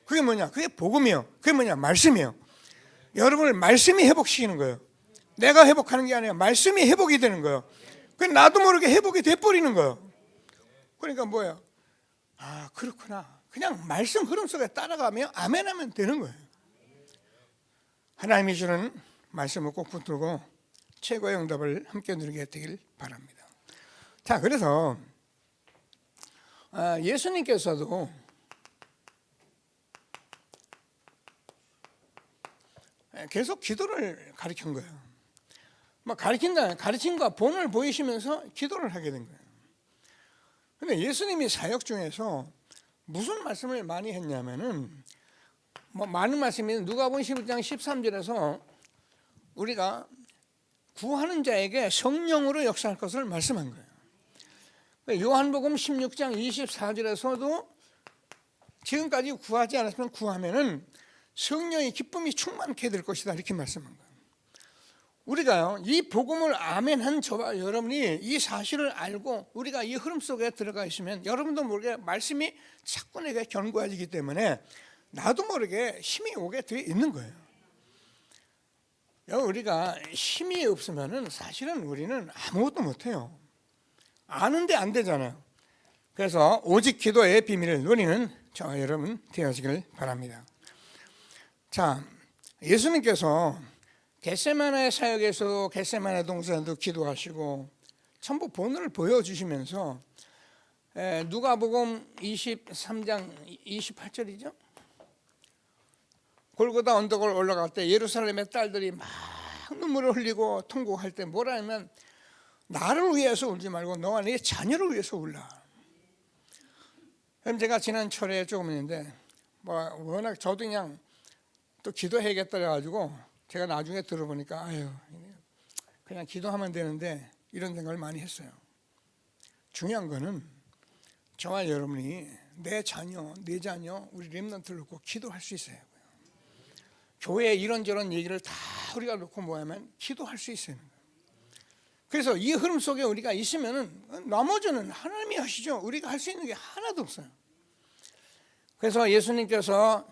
[SPEAKER 1] 그게 뭐냐? 그게 복음이요. 그게 뭐냐? 말씀이요. 여러분을 말씀이 회복시키는 거예요. 내가 회복하는 게 아니라 말씀이 회복이 되는 거예요. 그러니까 나도 모르게 회복이 돼버리는 거예요. 그러니까 뭐예요? 아, 그렇구나. 그냥 말씀 흐름 속에 따라가며 아멘하면 되는 거예요. 하나님이 주는 말씀을 꼭 붙들고 최고의 응답을 함께 누리게 되길 바랍니다. 자, 그래서 예수님께서도 계속 기도를 가르친 거예요. 가르침과 본을 보이시면서 기도를 하게 된 거예요. 그런데 예수님이 사역 중에서 무슨 말씀을 많이 했냐면은, 많은 말씀이 누가복음 11장 13절에서 우리가 구하는 자에게 성령으로 역사할 것을 말씀한 거예요. 요한복음 16장 24절에서도 지금까지 구하지 않았으면 구하면은 성령의 기쁨이 충만케 될 것이다 이렇게 말씀한 거예요. 우리가요, 이 복음을 아멘한 저와 여러분이 이 사실을 알고 우리가 이 흐름 속에 들어가 있으면 여러분도 모르게 말씀이 자꾸 내게 견고해지기 때문에 나도 모르게 힘이 오게 되어 있는 거예요. 우리가 힘이 없으면은 사실은 우리는 아무것도 못해요. 아는데 안 되잖아요. 그래서 오직 기도의 비밀을 누리는 저와 여러분 되어지기를 바랍니다. 자, 예수님께서 겟세마네 사역에서도 겟세마네 동산도 기도하시고 전부 본을 보여주시면서, 누가복음 23장 28절이죠. 골고다 언덕을 올라갈 때 예루살렘의 딸들이 막 눈물을 흘리고 통곡할 때 뭐라 하면, 나를 위해서 울지 말고 너와 네 자녀를 위해서 울라. 그럼 제가 지난 철에 조금 있는데 워낙 저도 그냥 또 기도해야겠다 해가지고 제가 나중에 들어보니까 그냥 기도하면 되는데 이런 생각을 많이 했어요. 중요한 거는 저와 여러분이 내 자녀 우리 렘넌트를 꼭 기도할 수 있어야 하고요. 교회 이런저런 얘기를 다 우리가 놓고 뭐하면 기도할 수 있어요. 그래서 이 흐름 속에 우리가 있으면은 나머지는 하나님이 하시죠. 우리가 할 수 있는 게 하나도 없어요. 그래서 예수님께서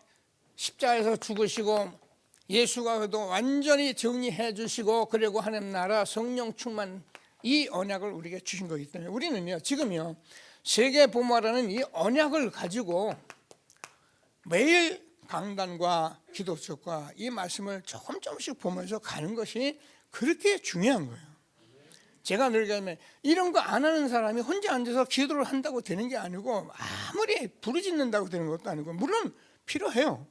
[SPEAKER 1] 십자가에서 죽으시고 예수가 그도 완전히 정리해 주시고 그리고 하나님 나라 성령 충만 이 언약을 우리에게 주신 거기 때문에 우리는요 지금요 세계 보모라는 이 언약을 가지고 매일 강단과 기도책과 이 말씀을 조금씩 보면서 가는 것이 그렇게 중요한 거예요. 제가 늘 얘기하면 이런 거 안 하는 사람이 혼자 앉아서 기도를 한다고 되는 게 아니고 아무리 부르짖는다고 되는 것도 아니고 물론 필요해요.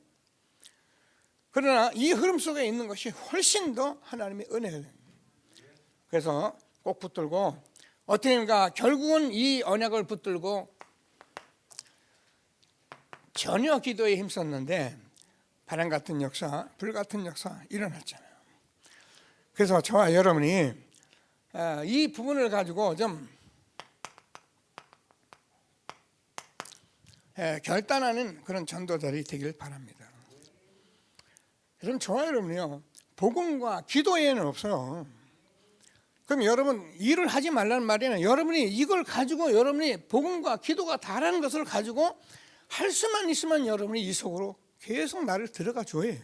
[SPEAKER 1] 그러나 이 흐름 속에 있는 것이 훨씬 더 하나님의 은혜가 됩니다. 그래서 꼭 붙들고 어떻게인가 결국은 이 언약을 붙들고 전혀 기도에 힘썼는데 바람 같은 역사, 불 같은 역사 일어났잖아요. 그래서 저와 여러분이 이 부분을 가지고 좀 결단하는 그런 전도자들이 되길 바랍니다. 그럼 저와 여러분이요 복음과 기도에는 없어요. 그럼 여러분 일을 하지 말라는 말에는 여러분이 이걸 가지고 여러분이 복음과 기도가 다라는 것을 가지고 할 수만 있으면 여러분이 이 속으로 계속 나를 들어가 줘야 해요.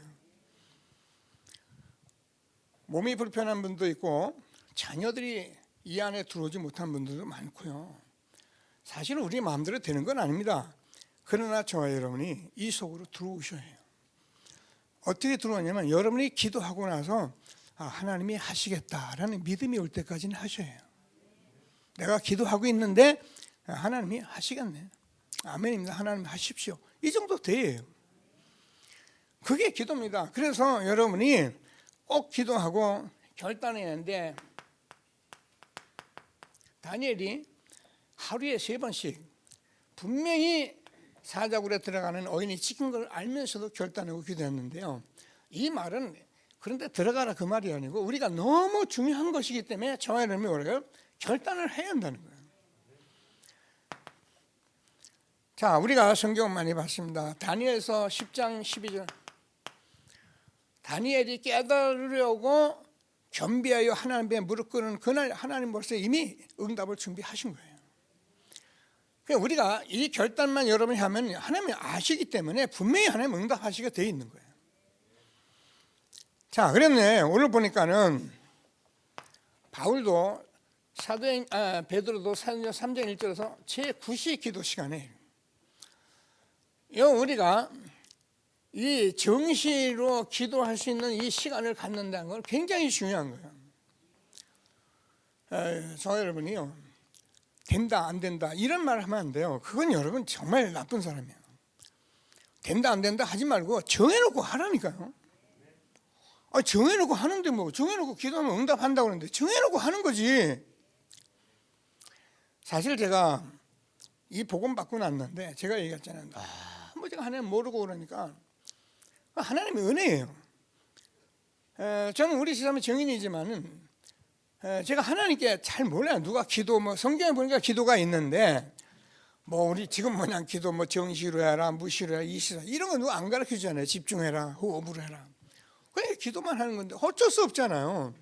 [SPEAKER 1] 몸이 불편한 분도 있고 자녀들이 이 안에 들어오지 못한 분들도 많고요. 사실 우리 마음대로 되는 건 아닙니다. 그러나 저와 여러분이 이 속으로 들어오셔야 해요. 어떻게 들어오냐면 여러분이 기도하고 나서 하나님이 하시겠다라는 믿음이 올 때까지는 하셔야 해요. 내가 기도하고 있는데 하나님이 하시겠네. 아멘입니다. 하나님 하십시오. 이 정도 돼요. 그게 기도입니다. 그래서 여러분이 꼭 기도하고 결단해야 하는데 다니엘이 하루에 3번씩 분명히 사자굴에 들어가는 어인이 찍힌 걸 알면서도 결단하고 기도했는데요. 이 말은 그런데 들어가라 그 말이 아니고 우리가 너무 중요한 것이기 때문에 저와 여러분이 뭐래요? 결단을 해야 한다는 거예요. 자, 우리가 성경 많이 봤습니다. 다니엘서 10장 12절 다니엘이 깨달으려고 겸비하여 하나님 앞에 무릎 꿇은 그날 하나님 벌써 이미 응답을 준비하신 거예요. 그러니까 우리가 이 결단만 여러분이 하면 하나님이 아시기 때문에 분명히 하나님 응답하시게 되어 있는 거예요. 자, 그랬네. 오늘 보니까는 바울도 베드로도 사도행전 3장 1절에서 제9시 기도 시간에 우리가 이 정시로 기도할 수 있는 이 시간을 갖는다는 건 굉장히 중요한 거예요. 저 여러분이요 된다 안 된다 이런 말 하면 안 돼요. 그건 여러분 정말 나쁜 사람이에요. 된다 안 된다 하지 말고 정해놓고 하라니까요. 정해놓고 하는데 뭐 정해놓고 기도하면 응답한다고 그러는데 정해놓고 하는 거지. 사실 제가 이 복음 받고 났는데 제가 얘기했잖아요. 뭐 제가 하나님 모르고 그러니까 하나님의 은혜예요. 저는 우리 시사의 정인이지만은 제가 하나님께 잘 몰라요. 누가 기도 뭐 성경에 보니까 기도가 있는데 뭐 우리 지금 뭐냐 기도 뭐 정시로 해라 무시로 해라 이시라 이런 거 누가 안 가르쳐 주잖아요. 집중해라 호흡으로 해라. 그냥 기도만 하는 건데 어쩔 수 없잖아요.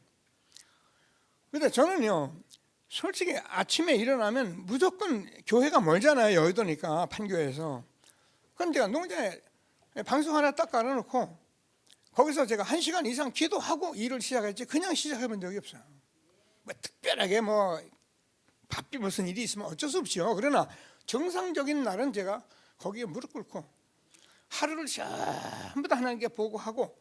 [SPEAKER 1] 근데 저는요 솔직히 아침에 일어나면 무조건 교회가 멀잖아요. 여의도니까 판교에서. 그럼 제가 농장에 방송 하나 딱 깔아놓고 거기서 제가 1시간 이상 기도하고 일을 시작했지 그냥 시작해본 적이 없어요. 뭐 특별하게 뭐 바삐 무슨 일이 있으면 어쩔 수 없죠. 그러나 정상적인 날은 제가 거기에 무릎 꿇고 하루를 전부 다 하나님께 보고하고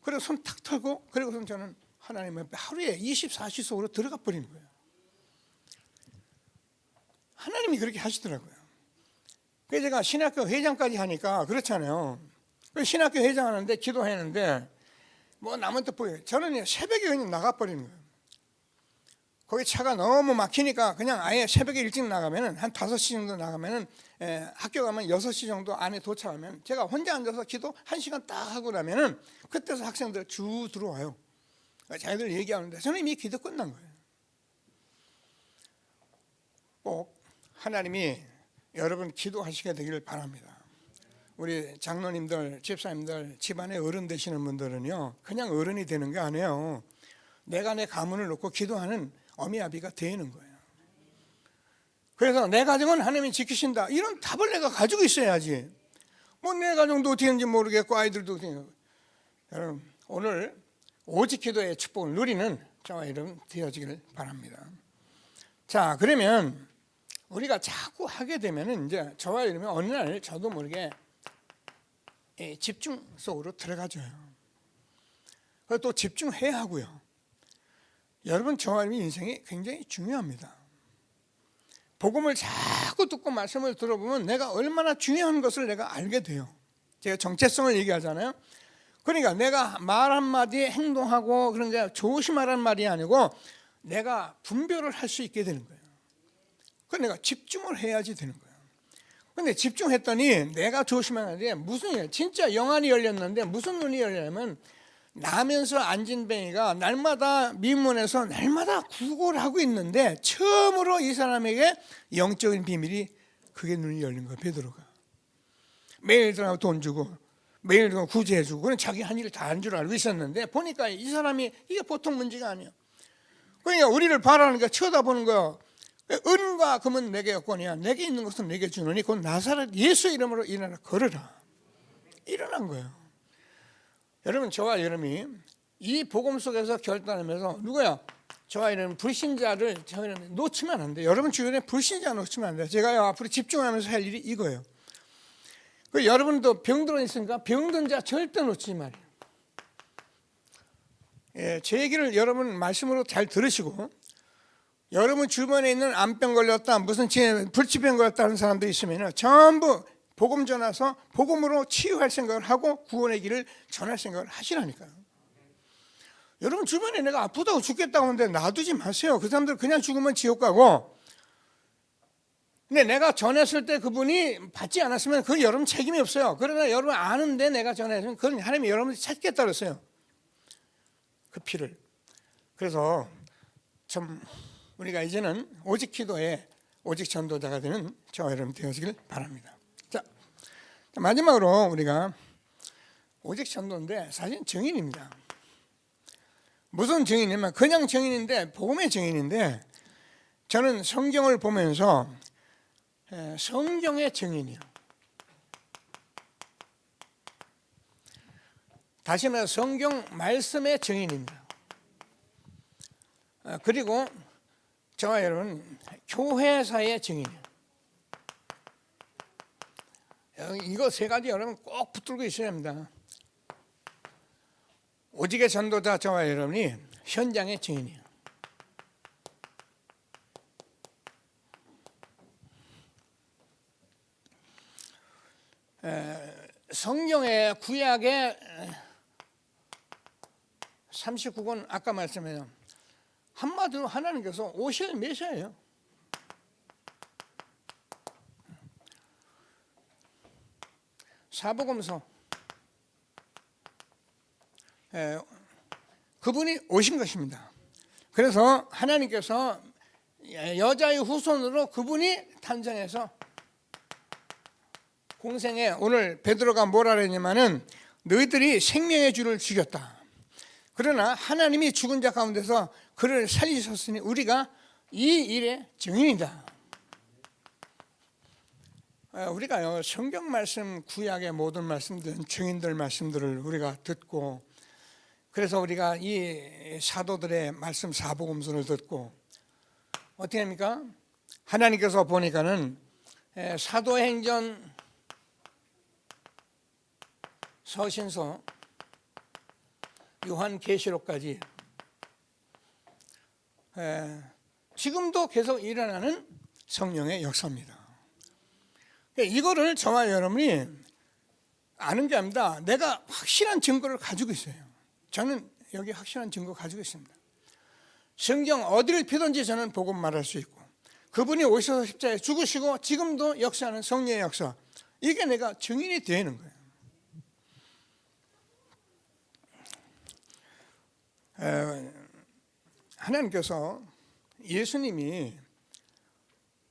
[SPEAKER 1] 그리고 손 탁 털고 그리고선 저는 하나님 앞에 하루에 24시 속으로 들어가 버리는 거예요. 하나님이 그렇게 하시더라고요. 그래서 제가 신학교 회장까지 하니까 그렇잖아요. 신학교 회장하는데 기도했는데 뭐 남한테 보여요. 저는 새벽에 그냥 나가버리는 거예요. 거기 차가 너무 막히니까 그냥 아예 새벽에 일찍 나가면은 한 5시 정도 나가면은 학교 가면 6시 정도 안에 도착하면 제가 혼자 앉아서 기도 1시간 딱 하고 나면은 그때서 학생들 쭉 들어와요. 자기들 얘기하는데 저는 이미 기도 끝난 거예요. 꼭 하나님이 여러분 기도하시게 되기를 바랍니다. 우리 장로님들, 집사님들, 집안의 어른 되시는 분들은요, 그냥 어른이 되는 게 아니에요. 내가 내 가문을 놓고 기도하는 어미 아비가 되는 거예요. 그래서 내 가정은 하나님이 지키신다, 이런 답을 내가 가지고 있어야지. 뭐 내 가정도 어떻게 하는지 모르겠고 아이들도 어떻게 하는지. 여러분, 오늘 오직 기도의 축복을 누리는 저와 여러분 되어지기를 바랍니다. 자, 그러면 우리가 자꾸 하게 되면은 이제 저와 여러분 어느 날 저도 모르게 집중 속으로 들어가줘요. 그리고 또 집중해야 하고요. 여러분, 저와 여러분 인생이 굉장히 중요합니다. 복음을 자꾸 듣고 말씀을 들어보면 내가 얼마나 중요한 것을 내가 알게 돼요. 제가 정체성을 얘기하잖아요. 그러니까 내가 말 한마디에 행동하고 그런 게 조심하라는 말이 아니고 내가 분별을 할 수 있게 되는 거예요. 그래서 내가 집중을 해야지 되는 거예요. 근데 집중했더니 내가 조심하는데 무슨 일, 진짜 영안이 열렸는데 무슨 눈이 열리냐면 나면서 앉은 뱅이가 날마다 미문에서 날마다 구걸을 하고 있는데 처음으로 이 사람에게 영적인 비밀이 그게 눈이 열린 거예요. 베드로가 매일 들어가고 돈 주고 매일 들어가고 구제해 주고 그건 자기 한 일을 다 한 줄 알고 있었는데 보니까 이 사람이 이게 보통 문제가 아니에요. 그러니까 우리를 바라니까 쳐다보는 거예요. 은과 금은 내게 없거니와 내게 있는 것은 내게 주노니 곧 나사렛 예수 이름으로 일어나 걸으라. 일어난 거예요. 여러분, 저와 여러분이 이 복음 속에서 결단하면서 누구야? 저와 여러분 불신자를 저희는 놓치면 안 돼요. 여러분 주변에 불신자 놓치면 안 돼요. 제가 앞으로 집중하면서 할 일이 이거예요. 여러분도 병들어 있으니까 병든 자 절대 놓치지 말이에요. 예, 제 얘기를 여러분 말씀으로 잘 들으시고 여러분 주변에 있는 암병 걸렸다, 무슨 불치병 걸렸다 하는 사람들이 있으면 전부 복음 전해서 복음으로 치유할 생각을 하고 구원의 길을 전할 생각을 하시라니까요. 여러분 주변에 내가 아프다고 죽겠다고 하는데 놔두지 마세요. 그 사람들 그냥 죽으면 지옥 가고. 근데 내가 전했을 때 그분이 받지 않았으면 그건 여러분 책임이 없어요. 그러나 여러분 아는데 내가 전했으면 그건 하나님이 여러분들이 찾겠다 그랬어요. 그 피를. 그래서 참 우리가 이제는 오직 기도에 오직 전도자가 되는 저와 여러분 되어지길 바랍니다. 자, 마지막으로 우리가 오직 전도인데 사실 증인입니다. 무슨 증인이냐면 그냥 증인인데 복음의 증인인데 저는 성경을 보면서 성경의 증인이요. 다시 말해 성경 말씀의 증인입니다. 그리고 저와 여러분 교회사의 증인이요. 이거 세 가지 여러분 꼭 붙들고 있어야 합니다. 오직의 전도자 저와 여러분이 현장의 증인이에요. 성경의 구약의 39권 아까 말씀해요. 한마디로 하나님께서 오실 메시아예요. 사복음서 그분이 오신 것입니다. 그래서 하나님께서 여자의 후손으로 그분이 탄생해서 공생에 오늘 베드로가 뭐라 그랬냐면은 너희들이 생명의 주를 죽였다. 그러나 하나님이 죽은 자 가운데서 그를 살리셨으니 우리가 이 일의 증인이다. 우리가요 성경 말씀 구약의 모든 말씀들 증인들 말씀들을 우리가 듣고 그래서 우리가 이 사도들의 말씀 사복음서를 듣고 어떻게 합니까? 하나님께서 보니까는 사도행전 서신서 요한계시록까지 지금도 계속 일어나는 성령의 역사입니다. 이거를 저와 여러분이 아는 게 아닙니다. 내가 확실한 증거를 가지고 있어요. 저는 여기 확실한 증거 가지고 있습니다. 성경 어디를 피든지 저는 복음 말할 수 있고 그분이 오셔서 십자가에 죽으시고 지금도 역사하는 성령의 역사, 이게 내가 증인이 되는 거예요. 하나님께서 예수님이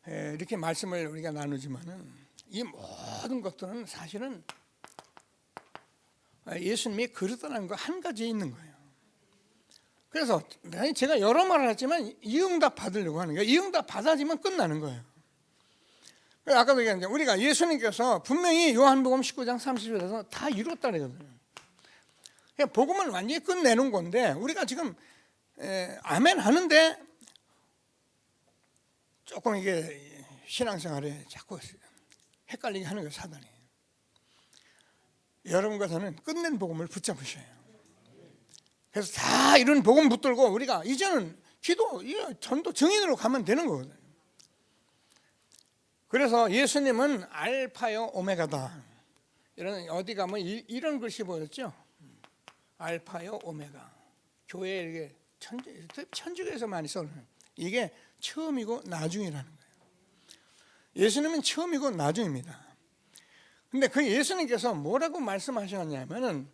[SPEAKER 1] 이렇게 말씀을 우리가 나누지만은 이 모든 것들은 사실은 예수님이 그러더라는 거 한 가지 있는 거예요. 그래서 제가 여러 말을 했지만 이 응답 받으려고 하는 거예요. 이 응답 받아지면 끝나는 거예요. 아까도 얘기했는데 우리가 예수님께서 분명히 요한복음 19장 30절에서 다 이뤘다 그러거든요. 그냥 복음을 완전히 끝내는 건데 우리가 지금 아멘 하는데 조금 이게 신앙생활에 자꾸 헷갈리게 하는 거예요, 사단이. 여러분과 저는 끝낸 복음을 붙잡으셔야 해요. 그래서 다 이런 복음 붙들고 우리가 이제는 기도, 전도 증인으로 가면 되는 거거든요. 그래서 예수님은 알파요 오메가다. 이런 어디 가면 이런 글씨 보였죠? 알파요 오메가. 교회에 이게 천주교에서 많이 써요. 이게 처음이고 나중이라는 거예요. 예수님은 처음이고 나중입니다. 근데 그 예수님께서 뭐라고 말씀하셨냐면은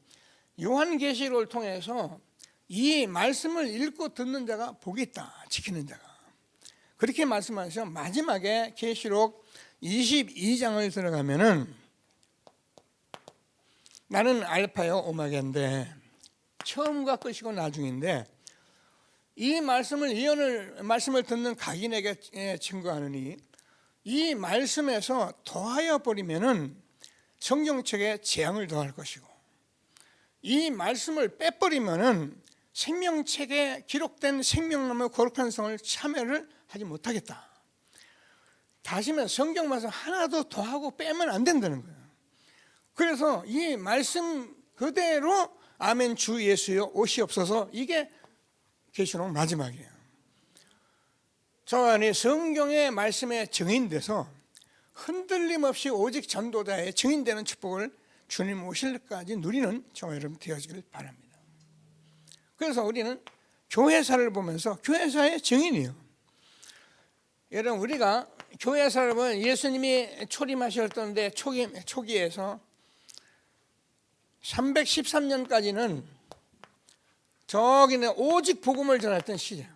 [SPEAKER 1] 요한계시록을 통해서 이 말씀을 읽고 듣는 자가 복이 있다, 지키는 자가. 그렇게 말씀하셔서 마지막에 계시록 22장을 들어가면은 나는 알파요 오메가인데 처음과 끝이고 나중인데 이 말씀을 듣는 각인에게 증거하느니 이 말씀에서 더하여 버리면은 성경책에 재앙을 더할 것이고 이 말씀을 빼버리면은 생명책에 기록된 생명나무 거룩한 성을 참여를 하지 못하겠다. 다시면 성경 말씀 하나도 더하고 빼면 안 된다는 거예요. 그래서 이 말씀 그대로 아멘 주 예수여 오시옵소서, 이게 계시록 마지막이에요. 저 안에 성경의 말씀에 증인돼서 흔들림 없이 오직 전도자의 증인되는 축복을 주님 오실 때까지 누리는 저와 여러분 되어지길 바랍니다. 그래서 우리는 교회사를 보면서 교회사의 증인이에요. 여러분 우리가 교회사를 보면 예수님이 초림하셨던데 초기에서 313년까지는 저기는 오직 복음을 전했던 시대예요.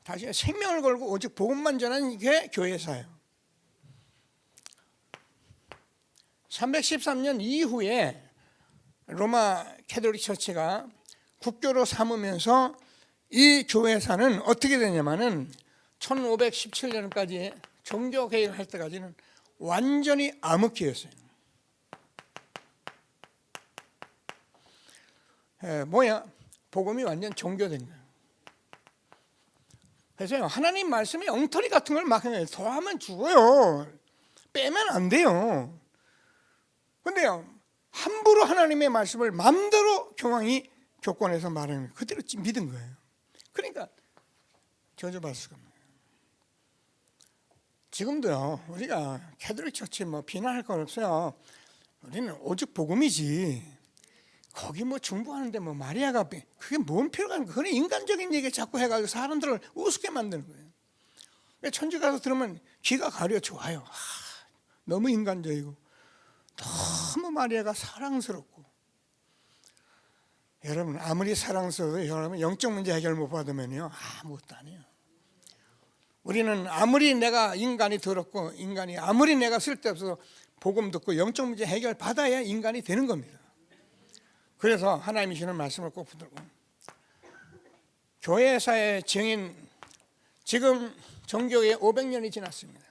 [SPEAKER 1] 다시 생명을 걸고 오직 복음만 전하는 게 교회사예요. 313년 이후에 로마 캐톨릭 처치가 국교로 삼으면서 이 교회사는 어떻게 되냐면은 1517년까지 종교 개혁을 할 때까지는 완전히 암흑기였어요. 복음이 완전 종교된 거예요. 그래서 하나님 말씀에 엉터리 같은 걸 막 해요. 더하면 죽어요. 빼면 안 돼요. 근데요, 함부로 하나님의 말씀을 마음대로 교황이 교권에서 말하는 그대로 믿은 거예요. 그러니까 저주받을 수가 없는 거예요. 지금도요, 우리가 캐톨릭 처치 비난할 건 없어요. 우리는 오직 복음이지. 거기 중부하는데 마리아가 그게 뭔 필요가 있는 거예요. 그런 인간적인 얘기 자꾸 해가지고 사람들을 우습게 만드는 거예요. 천주 가서 들으면 귀가 가려 좋아요. 너무 인간적이고 너무 마리아가 사랑스럽고. 여러분 아무리 사랑스러워도 여러분 영적 문제 해결 못 받으면요 아무것도 안 해요. 우리는 아무리 내가 인간이 더럽고 인간이 아무리 내가 쓸데없어서 복음 듣고 영적 문제 해결 받아야 인간이 되는 겁니다. 그래서 하나님이 주는 말씀을 꼭 붙들고 교회사의 증인, 지금 정교회 500년이 지났습니다.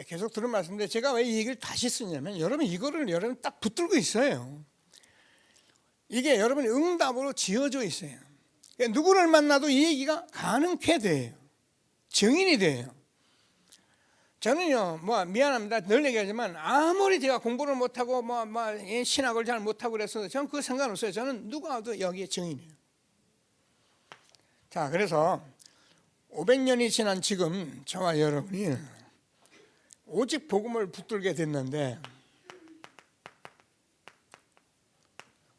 [SPEAKER 1] 계속 들은 말씀인데 제가 왜 이 얘기를 다시 쓰냐면 여러분 이거를 여러분 딱 붙들고 있어요. 이게 여러분의 응답으로 지어져 있어요. 누구를 만나도 이 얘기가 가능케 돼요. 증인이 돼요. 저는요, 미안합니다. 늘 얘기하지만 아무리 제가 공부를 못하고 신학을 잘 못하고 그래서 저는 그거 상관없어요. 저는 누가 와도 여기에 증인이에요. 자, 그래서 500년이 지난 지금 저와 여러분이 오직 복음을 붙들게 됐는데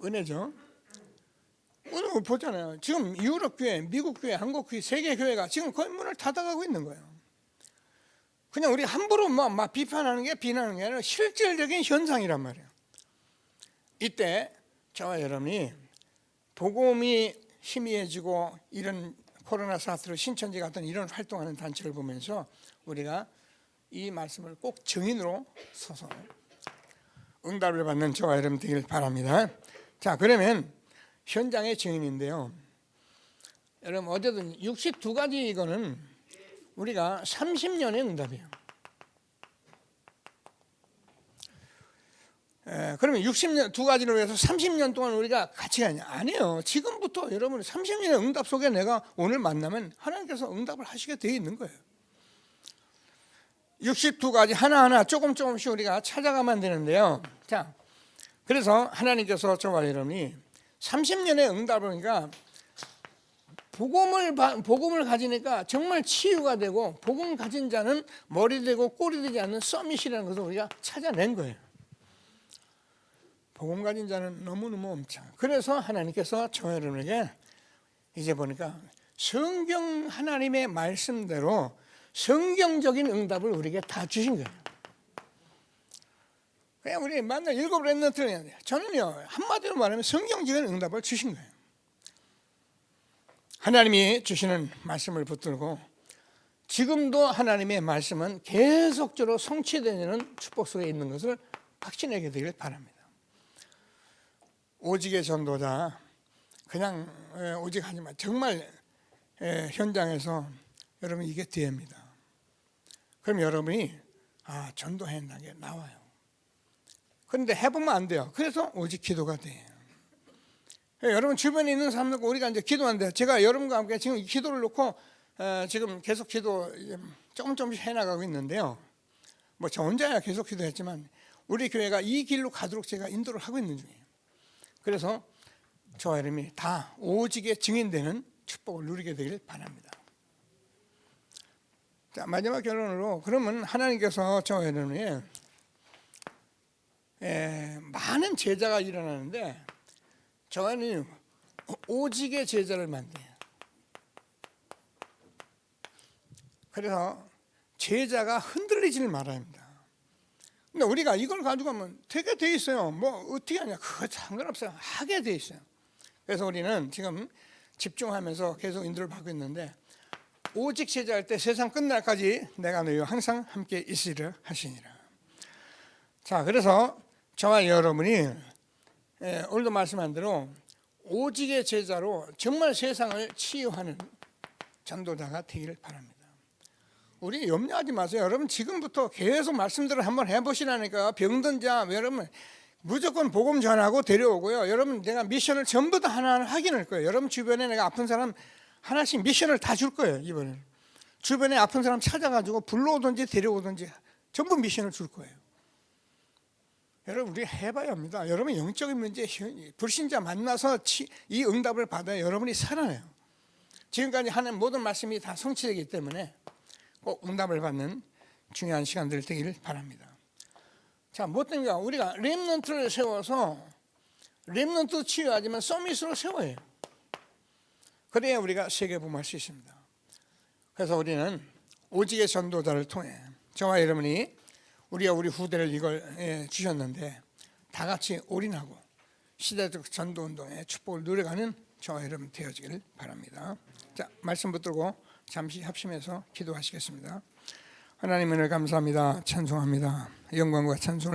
[SPEAKER 1] 은혜죠. 오늘 보잖아요. 지금 유럽 교회, 미국 교회, 한국 교회, 세계 교회가 지금 거의 문을 닫아가고 있는 거예요. 그냥 우리 함부로 비판하는 게 비난하는 게 아니라 실질적인 현상이란 말이에요. 이때 저와 여러분이 복음이 희미해지고 이런 코로나 사태로 신천지 같은 이런 활동하는 단체를 보면서 우리가 이 말씀을 꼭 증인으로 서서 응답을 받는 저와 여러분 되길 바랍니다. 자, 그러면 현장의 증인인데요. 여러분 어제도 62가지 이거는 우리가 30년의 응답이에요. 그러면 60년 두 가지를 위해서 30년 동안 우리가 같이 가냐? 아니에요. 지금부터 여러분 30년의 응답 속에 내가 오늘 만나면 하나님께서 응답을 하시게 되어 있는 거예요. 62가지 하나하나 조금씩 우리가 찾아가면 되는데요. 자, 그래서 하나님께서 저와 여러분이 30년의 응답을 그러니까 복음을 가지니까 정말 치유가 되고 복음 가진 자는 머리 되고 꼬리 되지 않는 서밋이라는 것을 우리가 찾아낸 거예요. 복음 가진 자는 너무너무 엄청. 그래서 하나님께서 저 여러분에게 이제 보니까 성경 하나님의 말씀대로 성경적인 응답을 우리에게 다 주신 거예요. 그냥 우리 맨날 7 렘넌트를 해야 돼요. 저는요 한마디로 말하면 성경적인 응답을 주신 거예요. 하나님이 주시는 말씀을 붙들고 지금도 하나님의 말씀은 계속적으로 성취되는 축복 속에 있는 것을 확신하게 되길 바랍니다. 오직의 전도자 그냥 오직 하지만 정말 현장에서 여러분 이게 기회입니다. 그럼 여러분이 전도해야 게 나와요. 그런데 해보면 안 돼요. 그래서 오직 기도가 돼요. 여러분 주변에 있는 사람들과 우리가 이제 기도하는데 제가 여러분과 함께 지금 이 기도를 놓고 지금 계속 기도 조금씩 해나가고 있는데요. 뭐 저 혼자야 계속 기도했지만 우리 교회가 이 길로 가도록 제가 인도를 하고 있는 중이에요. 그래서 저와 여러분이 다 오직의 증인되는 축복을 누리게 되길 바랍니다. 자, 마지막 결론으로 그러면 하나님께서 저와 여러분이 많은 제자가 일어나는데 저는 오직의 제자를 만들어요. 그래서 제자가 흔들리지를 말아야 합니다. 근데 우리가 이걸 가지고 가면 되게 돼 있어요. 뭐 어떻게 하냐? 그거 상관없어요. 하게 돼 있어요. 그래서 우리는 지금 집중하면서 계속 인도를 받고 있는데 오직 제자할 때 세상 끝날까지 내가 너희와 항상 함께 있으리라 하시니라. 자, 그래서 저와 여러분이 오늘도 말씀한 대로 오직의 제자로 정말 세상을 치유하는 전도자가 되기를 바랍니다. 우리 염려하지 마세요. 여러분 지금부터 계속 말씀들을 한번 해보시라니까. 병든 자 여러분 무조건 복음 전하고 데려오고요. 여러분 내가 미션을 전부 다 하나하나 확인할 거예요. 여러분 주변에 내가 아픈 사람 하나씩 미션을 다 줄 거예요. 이번에는 주변에 아픈 사람 찾아가지고 불러오든지 데려오든지 전부 미션을 줄 거예요. 여러분 우리 해봐야 합니다. 여러분 영적인 문제 불신자 만나서 이 응답을 받아야 여러분이 살아나요. 지금까지 하는 모든 말씀이 다 성취되기 때문에 꼭 응답을 받는 중요한 시간들 되기를 바랍니다. 자, 뭐 때문에 우리가 렘넌트를 세워서 렘넌트 치유하지만 서밋으로 세워요. 그래야 우리가 세계복음할 수 있습니다. 그래서 우리는 오직의 전도자를 통해 저와 여러분이 우리가 우리 후대를 이걸 주셨는데 다 같이 올인하고 시대적 전도운동의 축복을 누려가는 저와 여러분 되어지기를 바랍니다. 자, 말씀 붙들고 잠시 합심해서 기도하시겠습니다. 하나님 은혜를 감사합니다. 찬송합니다. 영광과 찬송을